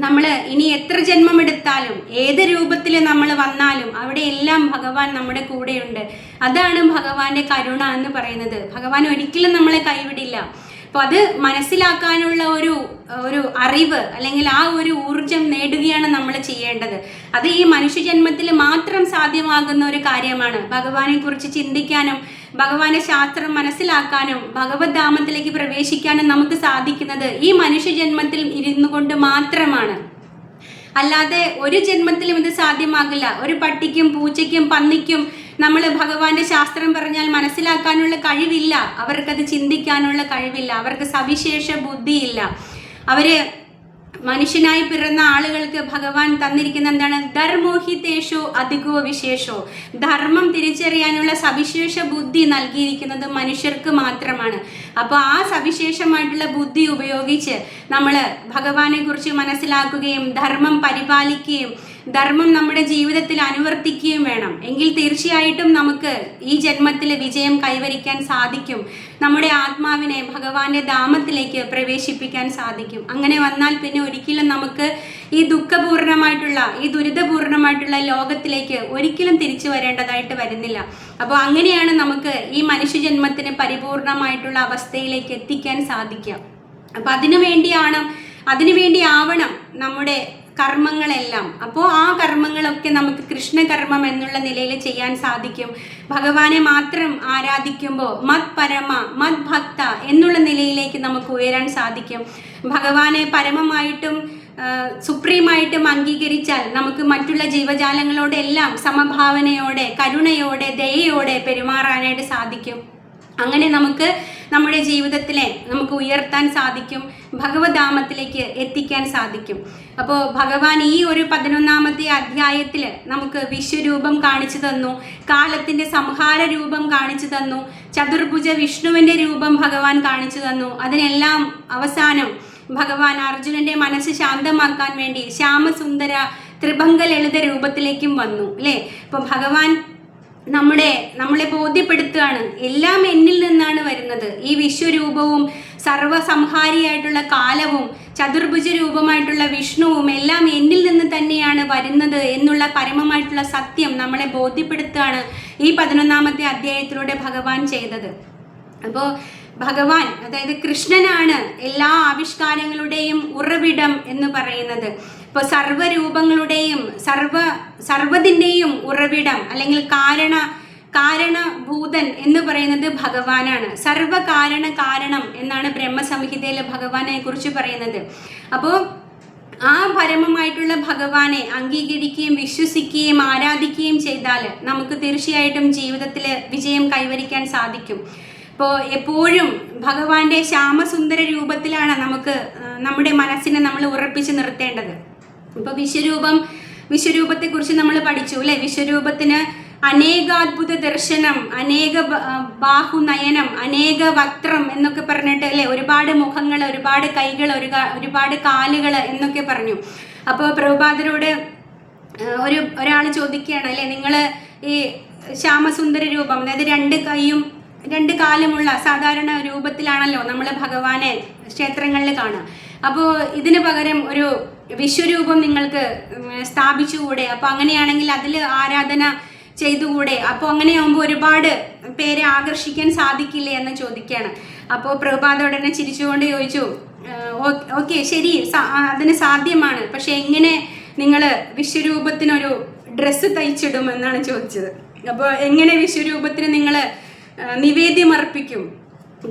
നമ്മൾ ഇനി എത്ര ജന്മം എടുത്താലും ഏത് രൂപത്തിൽ നമ്മൾ വന്നാലും അവിടെയെല്ലാം ഭഗവാൻ നമ്മുടെ കൂടെയുണ്ട്. അതാണ് ഭഗവാന്റെ കരുണ എന്ന് പറയുന്നത്. ഭഗവാൻ ഒരിക്കലും നമ്മളെ കൈവിടില്ല. അപ്പോൾ അത് മനസ്സിലാക്കാനുള്ള ഒരു അറിവ്, അല്ലെങ്കിൽ ആ ഒരു ഊർജം നേടുകയാണ് നമ്മൾ ചെയ്യേണ്ടത്. അത് ഈ മനുഷ്യജന്മത്തിൽ മാത്രം സാധ്യമാകുന്ന ഒരു കാര്യമാണ്. ഭഗവാനെ കുറിച്ച് ചിന്തിക്കാനും ഭഗവാന്റെ ശാസ്ത്രം മനസ്സിലാക്കാനും ഭഗവത് ധാമത്തിലേക്ക് പ്രവേശിക്കാനും നമുക്ക് സാധിക്കുന്നത് ഈ മനുഷ്യജന്മത്തിൽ ഇരുന്നു കൊണ്ട് മാത്രമാണ്. അല്ലാതെ ഒരു ജന്മത്തിലും ഇത് സാധ്യമാകില്ല. ഒരു പട്ടിക്കും പൂച്ചയ്ക്കും പന്നിക്കും നമ്മൾ ഭഗവാന്റെ ശാസ്ത്രം പറഞ്ഞാൽ മനസ്സിലാക്കാനുള്ള കഴിവില്ല. അവർക്കത് ചിന്തിക്കാനുള്ള കഴിവില്ല. അവർക്ക് സവിശേഷ ബുദ്ധിയില്ല. അവര് മനുഷ്യനായി പിറന്ന ആളുകൾക്ക് ഭഗവാൻ തന്നിരിക്കുന്ന എന്താണ്? ധർമ്മോഹിതേഷോ അധികോ വിശേഷോ. ധർമ്മം തിരിച്ചറിയാനുള്ള സവിശേഷ ബുദ്ധി നൽകിയിരിക്കുന്നത് മനുഷ്യർക്ക് മാത്രമാണ്. അപ്പോൾ ആ സവിശേഷമായിട്ടുള്ള ബുദ്ധി ഉപയോഗിച്ച് നമ്മൾ ഭഗവാനെ കുറിച്ച് മനസ്സിലാക്കുകയും ധർമ്മം പരിപാലിക്കുകയും ധർമ്മം നമ്മുടെ ജീവിതത്തിൽ അനുവർത്തിക്കുകയും വേണം. എങ്കിൽ തീർച്ചയായിട്ടും നമുക്ക് ഈ ജന്മത്തിൽ വിജയം കൈവരിക്കാൻ സാധിക്കും. നമ്മുടെ ആത്മാവിനെ ഭഗവാന്റെ ധാമത്തിലേക്ക് പ്രവേശിപ്പിക്കാൻ സാധിക്കും. അങ്ങനെ വന്നാൽ പിന്നെ ഒരിക്കലും നമുക്ക് ഈ ദുഃഖപൂർണമായിട്ടുള്ള, ഈ ദുരിതപൂർണമായിട്ടുള്ള ലോകത്തിലേക്ക് ഒരിക്കലും തിരിച്ചു വരേണ്ടതായിട്ട് വരുന്നില്ല. അപ്പോൾ അങ്ങനെയാണ് നമുക്ക് ഈ മനുഷ്യജന്മത്തിന് പരിപൂർണമായിട്ടുള്ള അവസ്ഥയിലേക്ക് എത്തിക്കാൻ സാധിക്കുക. അപ്പം അതിനുവേണ്ടി ആവണം നമ്മുടെ കർമ്മങ്ങളെല്ലാം. അപ്പോൾ ആ കർമ്മങ്ങളൊക്കെ നമുക്ക് കൃഷ്ണകർമ്മം എന്നുള്ള നിലയിൽ ചെയ്യാൻ സാധിക്കും. ഭഗവാനെ മാത്രം ആരാധിക്കുമ്പോൾ മത് പരമ മത് ഭക്ത എന്നുള്ള നിലയിലേക്ക് നമുക്ക് ഉയരാൻ സാധിക്കും. ഭഗവാനെ പരമമായിട്ടും സുപ്രീമായിട്ടും അംഗീകരിച്ചാൽ നമുക്ക് മറ്റുള്ള ജീവജാലങ്ങളോടെല്ലാം സമഭാവനയോടെ, കരുണയോടെ, ദയയോടെ പെരുമാറാനായിട്ട് സാധിക്കും. അങ്ങനെ നമുക്ക് നമ്മുടെ ജീവിതത്തിലെ നമുക്ക് ഉയർത്താൻ സാധിക്കും, ഭഗവദ്ധാമത്തിലേക്ക് എത്തിക്കാൻ സാധിക്കും. അപ്പോൾ ഭഗവാൻ ഈ ഒരു 11ാമത്തെ അധ്യായത്തിൽ നമുക്ക് വിശ്വരൂപം കാണിച്ചു തന്നു, കാലത്തിൻ്റെ സംഹാര രൂപം കാണിച്ചു തന്നു, ചതുർഭുജ വിഷ്ണുവിൻ്റെ രൂപം ഭഗവാൻ കാണിച്ചു തന്നു. അതിനെല്ലാം അവസാനം ഭഗവാൻ അർജുനന്റെ മനസ്സ് ശാന്തമാക്കാൻ വേണ്ടി ശ്യാമസുന്ദര ത്രിഭംഗ ലളിത രൂപത്തിലേക്കും വന്നു, അല്ലേ? അപ്പോൾ ഭഗവാൻ നമ്മളെ ബോധ്യപ്പെടുത്തുകയാണ്, എല്ലാം എന്നിൽ നിന്നാണ് വരുന്നത്. ഈ വിശ്വരൂപവും സർവസംഹാരിയായിട്ടുള്ള കാലവും ചതുർഭുജ രൂപമായിട്ടുള്ള വിഷ്ണുവും എല്ലാം എന്നിൽ നിന്ന് തന്നെയാണ് വരുന്നത് എന്നുള്ള പരമമായിട്ടുള്ള സത്യം നമ്മളെ ബോധ്യപ്പെടുത്തുകയാണ് ഈ 11ാമത്തെ അധ്യായത്തിലൂടെ ഭഗവാൻ ചെയ്തത്. അപ്പോൾ ഭഗവാൻ, അതായത് കൃഷ്ണനാണ് എല്ലാ ആവിഷ്കാരങ്ങളുടെയും ഉറവിടം എന്ന് പറയുന്നത്. ഇപ്പോൾ സർവ്വരൂപങ്ങളുടെയും സർവ്വതിൻ്റെയും ഉറവിടം അല്ലെങ്കിൽ കാരണഭൂതൻ എന്ന് പറയുന്നത് ഭഗവാനാണ്. കാരണം എന്നാണ് ബ്രഹ്മസംഹിതയിൽ ഭഗവാനെ കുറിച്ച് പറയുന്നത്. അപ്പോൾ ആ പരമമായിട്ടുള്ള ഭഗവാനെ അംഗീകരിക്കുകയും വിശ്വസിക്കുകയും ആരാധിക്കുകയും ചെയ്താൽ നമുക്ക് തീർച്ചയായിട്ടും ജീവിതത്തിൽ വിജയം കൈവരിക്കാൻ സാധിക്കും. ഇപ്പോൾ എപ്പോഴും ഭഗവാന്റെ ശ്യാമസുന്ദര രൂപത്തിലാണ് നമുക്ക് നമ്മുടെ മനസ്സിനെ നമ്മൾ ഉറപ്പിച്ച് നിർത്തേണ്ടത്. ഇപ്പോൾ വിശ്വരൂപത്തെക്കുറിച്ച് നമ്മൾ പഠിച്ചു, അല്ലേ? വിശ്വരൂപത്തിന് അനേകാത്ഭുത ദർശനം, അനേക ബാഹുനയനം, അനേക വക്രം എന്നൊക്കെ പറഞ്ഞിട്ട്, അല്ലേ? ഒരുപാട് മുഖങ്ങൾ, ഒരുപാട് കൈകൾ, ഒരുപാട് കാലുകൾ എന്നൊക്കെ പറഞ്ഞു. അപ്പോൾ പ്രഭുപാദരോട് ഒരാൾ ചോദിക്കുകയാണ്, അല്ലേ? നിങ്ങൾ ഈ ശ്യാമസുന്ദര രൂപം, അതായത് രണ്ട് കാലുമുള്ള സാധാരണ രൂപത്തിലാണല്ലോ നമ്മൾ ഭഗവാനെ ക്ഷേത്രങ്ങളിൽ കാണുക. അപ്പോൾ ഇതിന് പകരം ഒരു വിശ്വരൂപം നിങ്ങൾക്ക് സ്ഥാപിച്ചുകൂടെ? അപ്പോൾ അങ്ങനെയാണെങ്കിൽ അതിൽ ആരാധന ചെയ്തുകൂടെ? അപ്പോൾ അങ്ങനെയാകുമ്പോൾ ഒരുപാട് പേരെ ആകർഷിക്കാൻ സാധിക്കില്ലേ എന്ന് ചോദിക്കുകയാണ്. അപ്പോൾ പ്രഭുപാദ ഉടനെ ചിരിച്ചുകൊണ്ട് ചോദിച്ചു, ഓക്കെ ശരി, അതിന് സാധ്യമാണ്, പക്ഷെ എങ്ങനെ നിങ്ങൾ വിശ്വരൂപത്തിനൊരു ഡ്രസ്സ് തയ്ച്ചിടും എന്നാണ് ചോദിച്ചത്. അപ്പോൾ എങ്ങനെ വിശ്വരൂപത്തിന് നിങ്ങൾ നിവേദ്യം അർപ്പിക്കും?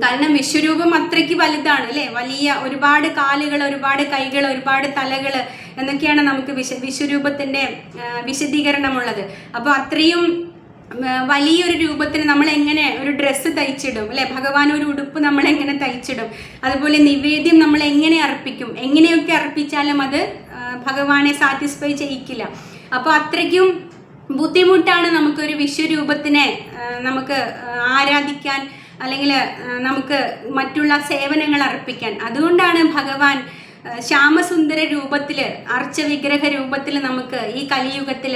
കാരണം വിശ്വരൂപം അത്രയ്ക്ക് വലുതാണ്, അല്ലേ? വലിയ ഒരുപാട് കാലുകൾ, ഒരുപാട് കൈകൾ, ഒരുപാട് തലകൾ എന്നൊക്കെയാണ് നമുക്ക് വിശ്വരൂപത്തിൻ്റെ വിശദീകരണമുള്ളത്. അപ്പോൾ അത്രയും വലിയൊരു രൂപത്തിന് നമ്മൾ എങ്ങനെ ഒരു ഡ്രസ്സ് തയ്ച്ചിടും, അല്ലേ? ഭഗവാൻ ഒരു ഉടുപ്പ് നമ്മളെങ്ങനെ തയ്ച്ചിടും? അതുപോലെ നിവേദ്യം നമ്മൾ എങ്ങനെ അർപ്പിക്കും? എങ്ങനെയൊക്കെ അർപ്പിച്ചാലും അത് ഭഗവാനെ സാറ്റിസ്ഫൈ ചെയ്യിക്കില്ല. അപ്പോൾ അത്രയ്ക്കും ബുദ്ധിമുട്ടാണ് നമുക്കൊരു വിശ്വരൂപത്തിനെ നമുക്ക് ആരാധിക്കാൻ, അല്ലെങ്കിൽ നമുക്ക് മറ്റുള്ള സേവനങ്ങൾ അർപ്പിക്കാൻ. അതുകൊണ്ടാണ് ഭഗവാൻ ശ്യാമസുന്ദര രൂപത്തിൽ, അർച്ചവിഗ്രഹ രൂപത്തിൽ നമുക്ക് ഈ കലിയുഗത്തിൽ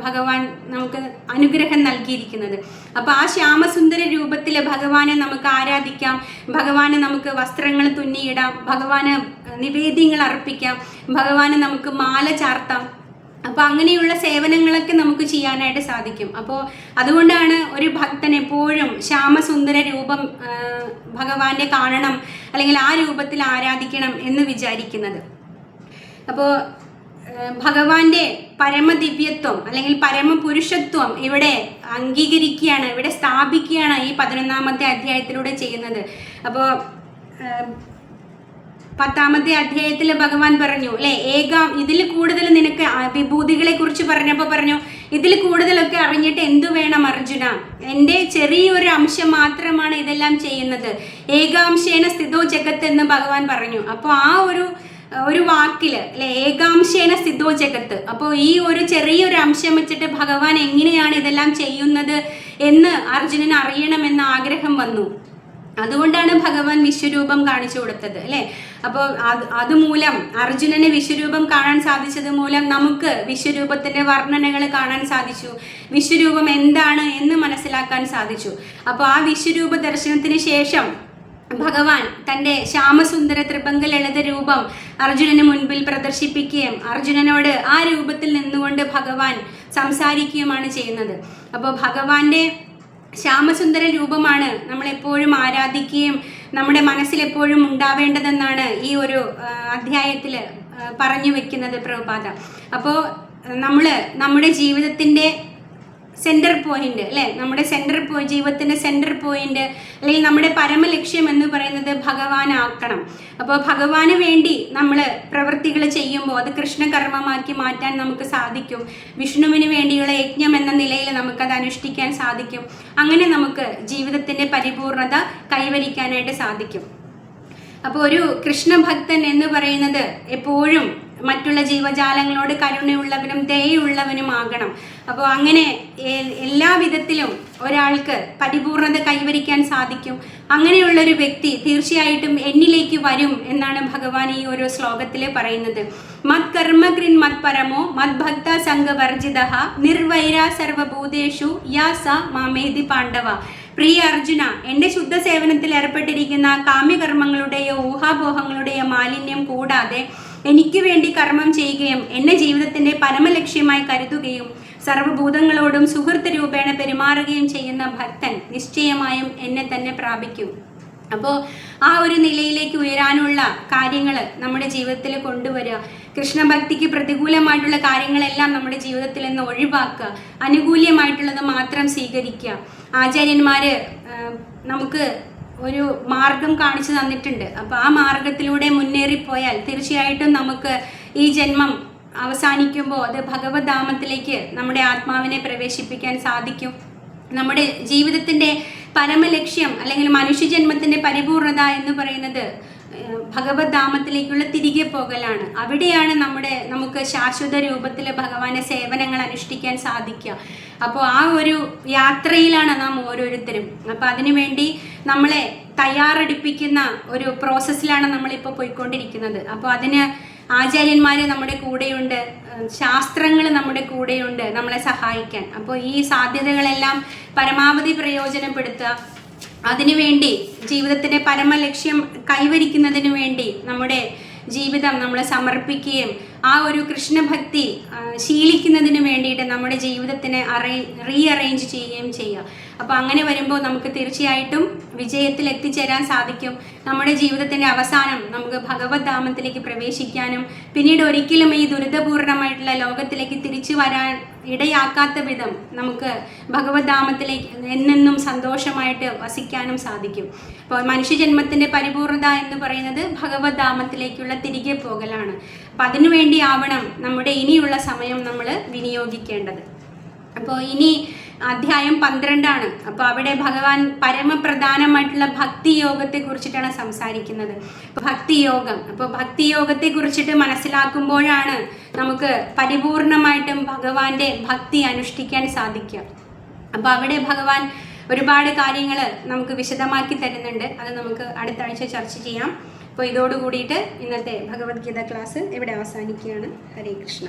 ഭഗവാൻ നമുക്ക് അനുഗ്രഹം നൽകിയിരിക്കുന്നത്. അപ്പോൾ ആ ശ്യാമസുന്ദര രൂപത്തിൽ ഭഗവാനെ നമുക്ക് ആരാധിക്കാം, ഭഗവാന് നമുക്ക് വസ്ത്രങ്ങൾ തുന്നിയിടാം, ഭഗവാന് നിവേദ്യങ്ങൾ അർപ്പിക്കാം, ഭഗവാന് നമുക്ക് മാല ചാർത്താം. അപ്പോൾ അങ്ങനെയുള്ള സേവനങ്ങളൊക്കെ നമുക്ക് ചെയ്യാനായിട്ട് സാധിക്കും. അപ്പോൾ അതുകൊണ്ടാണ് ഒരു ഭക്തൻ എപ്പോഴും ശ്യാമസുന്ദര രൂപം ഭഗവാന്റെ കാണണം, അല്ലെങ്കിൽ ആ രൂപത്തിൽ ആരാധിക്കണം എന്ന് വിചാരിക്കുന്നത്. അപ്പോൾ ഭഗവാന്റെ പരമദിവ്യത്വം അല്ലെങ്കിൽ പരമപുരുഷത്വം ഇവിടെ അംഗീകരിക്കുകയാണ്, ഇവിടെ സ്ഥാപിക്കുകയാണ് ഈ 11-ാമത്തെ അധ്യായത്തിലൂടെ ചെയ്യുന്നത്. അപ്പോൾ 10-ാമത്തെ അധ്യായത്തിൽ ഭഗവാൻ പറഞ്ഞു അല്ലെ, ഇതിൽ കൂടുതൽ നിനക്ക് വിഭൂതികളെ കുറിച്ച് പറഞ്ഞപ്പോൾ പറഞ്ഞു, ഇതിൽ കൂടുതലൊക്കെ അറിഞ്ഞിട്ട് എന്തു വേണം അർജുന, എൻ്റെ ചെറിയൊരു അംശം മാത്രമാണ് ഇതെല്ലാം ചെയ്യുന്നത്. ഏകാംശേന സ്ഥിതോ ജഗത്ത് എന്ന് ഭഗവാൻ പറഞ്ഞു. അപ്പോൾ ആ ഒരു വാക്കില് അല്ലെ, ഏകാംശേന സ്ഥിതോ ജഗത്ത്, അപ്പോൾ ഈ ഒരു ചെറിയൊരു അംശം വെച്ചിട്ട് ഭഗവാൻ എങ്ങനെയാണ് ഇതെല്ലാം ചെയ്യുന്നത് എന്ന് അർജുനന് അറിയണമെന്ന ആഗ്രഹം വന്നു. അതുകൊണ്ടാണ് ഭഗവാൻ വിശ്വരൂപം കാണിച്ചു കൊടുത്തത് അല്ലേ. അപ്പോൾ അതുമൂലം അർജുനന് വിശ്വരൂപം കാണാൻ സാധിച്ചത് മൂലം നമുക്ക് വിശ്വരൂപത്തിന്റെ വർണ്ണനകൾ കാണാൻ സാധിച്ചു, വിശ്വരൂപം എന്താണ് എന്ന് മനസ്സിലാക്കാൻ സാധിച്ചു. അപ്പോൾ ആ വിശ്വരൂപ ദർശനത്തിന് ശേഷം ഭഗവാൻ തൻ്റെ ശ്യാമസുന്ദര ത്രിഭംഗ ലളിത രൂപം അർജുനന് മുൻപിൽ പ്രദർശിപ്പിക്കുകയും അർജുനനോട് ആ രൂപത്തിൽ നിന്നുകൊണ്ട് ഭഗവാൻ സംസാരിക്കുകയുമാണ് ചെയ്യുന്നത്. അപ്പോൾ ഭഗവാന്റെ ശ്യാമസുന്ദര രൂപമാണ് നമ്മളെപ്പോഴും ആരാധിക്കുകയും നമ്മുടെ മനസ്സിലെപ്പോഴും ഉണ്ടാവേണ്ടതെന്നാണ് ഈ ഒരു അധ്യായത്തിൽ പറഞ്ഞു വെക്കുന്നത് പ്രഭുപാദ. അപ്പോൾ നമ്മുടെ ജീവിതത്തിൻ്റെ സെൻറ്റർ പോയിന്റ് അല്ലേ, നമ്മുടെ ജീവിതത്തിൻ്റെ സെൻറ്റർ പോയിന്റ് അല്ലെങ്കിൽ നമ്മുടെ പരമലക്ഷ്യം എന്ന് പറയുന്നത് ഭഗവാനാക്കണം. അപ്പോൾ ഭഗവാന് വേണ്ടി നമ്മൾ പ്രവൃത്തികൾ ചെയ്യുമ്പോൾ അത് കൃഷ്ണകർമ്മമാക്കി മാറ്റാൻ നമുക്ക് സാധിക്കും. വിഷ്ണുവിന് വേണ്ടിയുള്ള യജ്ഞം എന്ന നിലയിൽ നമുക്കത് അനുഷ്ഠിക്കാൻ സാധിക്കും. അങ്ങനെ നമുക്ക് ജീവിതത്തിൻ്റെ പരിപൂർണത കൈവരിക്കാനായിട്ട് സാധിക്കും. അപ്പോൾ ഒരു കൃഷ്ണഭക്തൻ എന്ന് പറയുന്നത് എപ്പോഴും മറ്റുള്ള ജീവജാലങ്ങളോട് കരുണയുള്ളവനും ദയയുള്ളവനുമാകണം. അപ്പോൾ അങ്ങനെ എല്ലാ വിധത്തിലും ഒരാൾക്ക് പരിപൂർണത കൈവരിക്കാൻ സാധിക്കും. അങ്ങനെയുള്ളൊരു വ്യക്തി തീർച്ചയായിട്ടും എന്നിലേക്ക് വരും എന്നാണ് ഭഗവാൻ ഈ ഒരു ശ്ലോകത്തിൽ പറയുന്നത്. മത് കർമ്മകൃൻ മത് പരമോ മത് ഭക്ത സംഘവർജിത നിർവൈര സർവഭൂതേഷു യാ സ മാമേതി പാണ്ഡവ. പ്രിയ അർജുന, എൻ്റെ ശുദ്ധ സേവനത്തിൽ ഏർപ്പെട്ടിരിക്കുന്ന കാമ്യകർമ്മങ്ങളുടെയോ ഊഹാപോഹങ്ങളുടെയോ മാലിന്യം കൂടാതെ എനിക്ക് വേണ്ടി കർമ്മം ചെയ്യുകയും എന്നെ ജീവിതത്തിൻ്റെ പരമലക്ഷ്യമായി കരുതുകയും സർവ്വഭൂതങ്ങളോടും സുഹൃത്ത് രൂപേണ പെരുമാറുകയും ചെയ്യുന്ന ഭക്തൻ നിശ്ചയമായും എന്നെ തന്നെ പ്രാപിക്കും. അപ്പോൾ ആ ഒരു നിലയിലേക്ക് ഉയരാനുള്ള കാര്യങ്ങൾ നമ്മുടെ ജീവിതത്തിൽ കൊണ്ടുവരിക. കൃഷ്ണഭക്തിക്ക് പ്രതികൂലമായിട്ടുള്ള കാര്യങ്ങളെല്ലാം നമ്മുടെ ജീവിതത്തിൽ നിന്ന് ഒഴിവാക്കുക, അനുകൂല്യമായിട്ടുള്ളത് മാത്രം സ്വീകരിക്കുക. ആചാര്യന്മാർ നമുക്ക് ഒരു മാർഗം കാണിച്ചു തന്നിട്ടുണ്ട്. അപ്പോൾ ആ മാർഗത്തിലൂടെ മുന്നേറിപ്പോയാൽ തീർച്ചയായിട്ടും നമുക്ക് ഈ ജന്മം അവസാനിക്കുമ്പോൾ അത് ഭഗവത് ധാമത്തിലേക്ക് നമ്മുടെ ആത്മാവിനെ പ്രവേശിപ്പിക്കാൻ സാധിക്കും. നമ്മുടെ ജീവിതത്തിൻ്റെ പരമലക്ഷ്യം അല്ലെങ്കിൽ മനുഷ്യജന്മത്തിൻ്റെ പരിപൂർണത എന്ന് പറയുന്നത് ഭഗവത് ധാമത്തിലേക്കുള്ള തിരികെ പോകലാണ്. അവിടെയാണ് നമുക്ക് ശാശ്വത രൂപത്തിൽ ഭഗവാന്റെ സേവനങ്ങൾ അനുഷ്ഠിക്കാൻ സാധിക്കുക. അപ്പോൾ ആ ഒരു യാത്രയിലാണ് നാം ഓരോരുത്തരും. അപ്പോൾ അതിനുവേണ്ടി നമ്മളെ തയ്യാറെടുപ്പിക്കുന്ന ഒരു പ്രോസസ്സിലാണ് നമ്മളിപ്പോൾ പോയിക്കൊണ്ടിരിക്കുന്നത്. അപ്പോൾ അതിന് ആചാര്യന്മാർ നമ്മുടെ കൂടെയുണ്ട്, ശാസ്ത്രങ്ങൾ നമ്മുടെ കൂടെയുണ്ട് നമ്മളെ സഹായിക്കാൻ. അപ്പോൾ ഈ സാധ്യതകളെല്ലാം പരമാവധി പ്രയോജനപ്പെടുത്തുക. അതിനുവേണ്ടി ജീവിതത്തിൻ്റെ പരമലക്ഷ്യം കൈവരിക്കുന്നതിന് വേണ്ടി നമ്മുടെ ജീവിതം നമ്മൾ സമർപ്പിക്കുകയും ആ ഒരു കൃഷ്ണഭക്തി ശീലിക്കുന്നതിന് വേണ്ടിയിട്ട് നമ്മുടെ ജീവിതത്തിനെ റീഅറേഞ്ച് ചെയ്യുകയും ചെയ്യുക. അപ്പോൾ അങ്ങനെ വരുമ്പോൾ നമുക്ക് തീർച്ചയായിട്ടും വിജയത്തിൽ എത്തിച്ചേരാൻ സാധിക്കും. നമ്മുടെ ജീവിതത്തിൻ്റെ അവസാനം നമുക്ക് ഭഗവത് ധാമത്തിലേക്ക് പ്രവേശിക്കാനും പിന്നീട് ഒരിക്കലും ഈ ദുരിതപൂർണമായിട്ടുള്ള ലോകത്തിലേക്ക് തിരിച്ചു വരാൻ ഇടയാക്കാത്ത വിധം നമുക്ക് ഭഗവത് ധാമത്തിലേക്ക് എന്നെന്നും സന്തോഷമായിട്ട് വസിക്കാനും സാധിക്കും. അപ്പോൾ മനുഷ്യജന്മത്തിൻ്റെ പരിപൂർണത എന്ന് പറയുന്നത് ഭഗവത് ധാമത്തിലേക്കുള്ള തിരികെ പോകലാണ്. അപ്പം അതിനുവേണ്ടി ആവണം നമ്മുടെ ഇനിയുള്ള സമയം നമ്മൾ വിനിയോഗിക്കേണ്ടത്. അപ്പോൾ ഇനി അധ്യായം 12 അപ്പോൾ അവിടെ ഭഗവാൻ പരമപ്രധാനമായിട്ടുള്ള ഭക്തി യോഗത്തെ കുറിച്ചിട്ടാണ് സംസാരിക്കുന്നത്. ഭക്തിയോഗം, അപ്പോൾ ഭക്തിയോഗത്തെ കുറിച്ചിട്ട് മനസ്സിലാക്കുമ്പോഴാണ് നമുക്ക് പരിപൂർണമായിട്ടും ഭഗവാന്റെ ഭക്തി അനുഷ്ഠിക്കാൻ സാധിക്കുക. അപ്പോൾ അവിടെ ഭഗവാൻ ഒരുപാട് കാര്യങ്ങൾ നമുക്ക് വിശദമാക്കി തരുന്നുണ്ട്. അത് നമുക്ക് അടുത്ത ആഴ്ച ചർച്ച ചെയ്യാം. അപ്പോൾ ഇതോടുകൂടിയിട്ട് ഇന്നത്തെ ഭഗവത്ഗീത ക്ലാസ് ഇവിടെ അവസാനിക്കുകയാണ്. ഹരേ കൃഷ്ണ.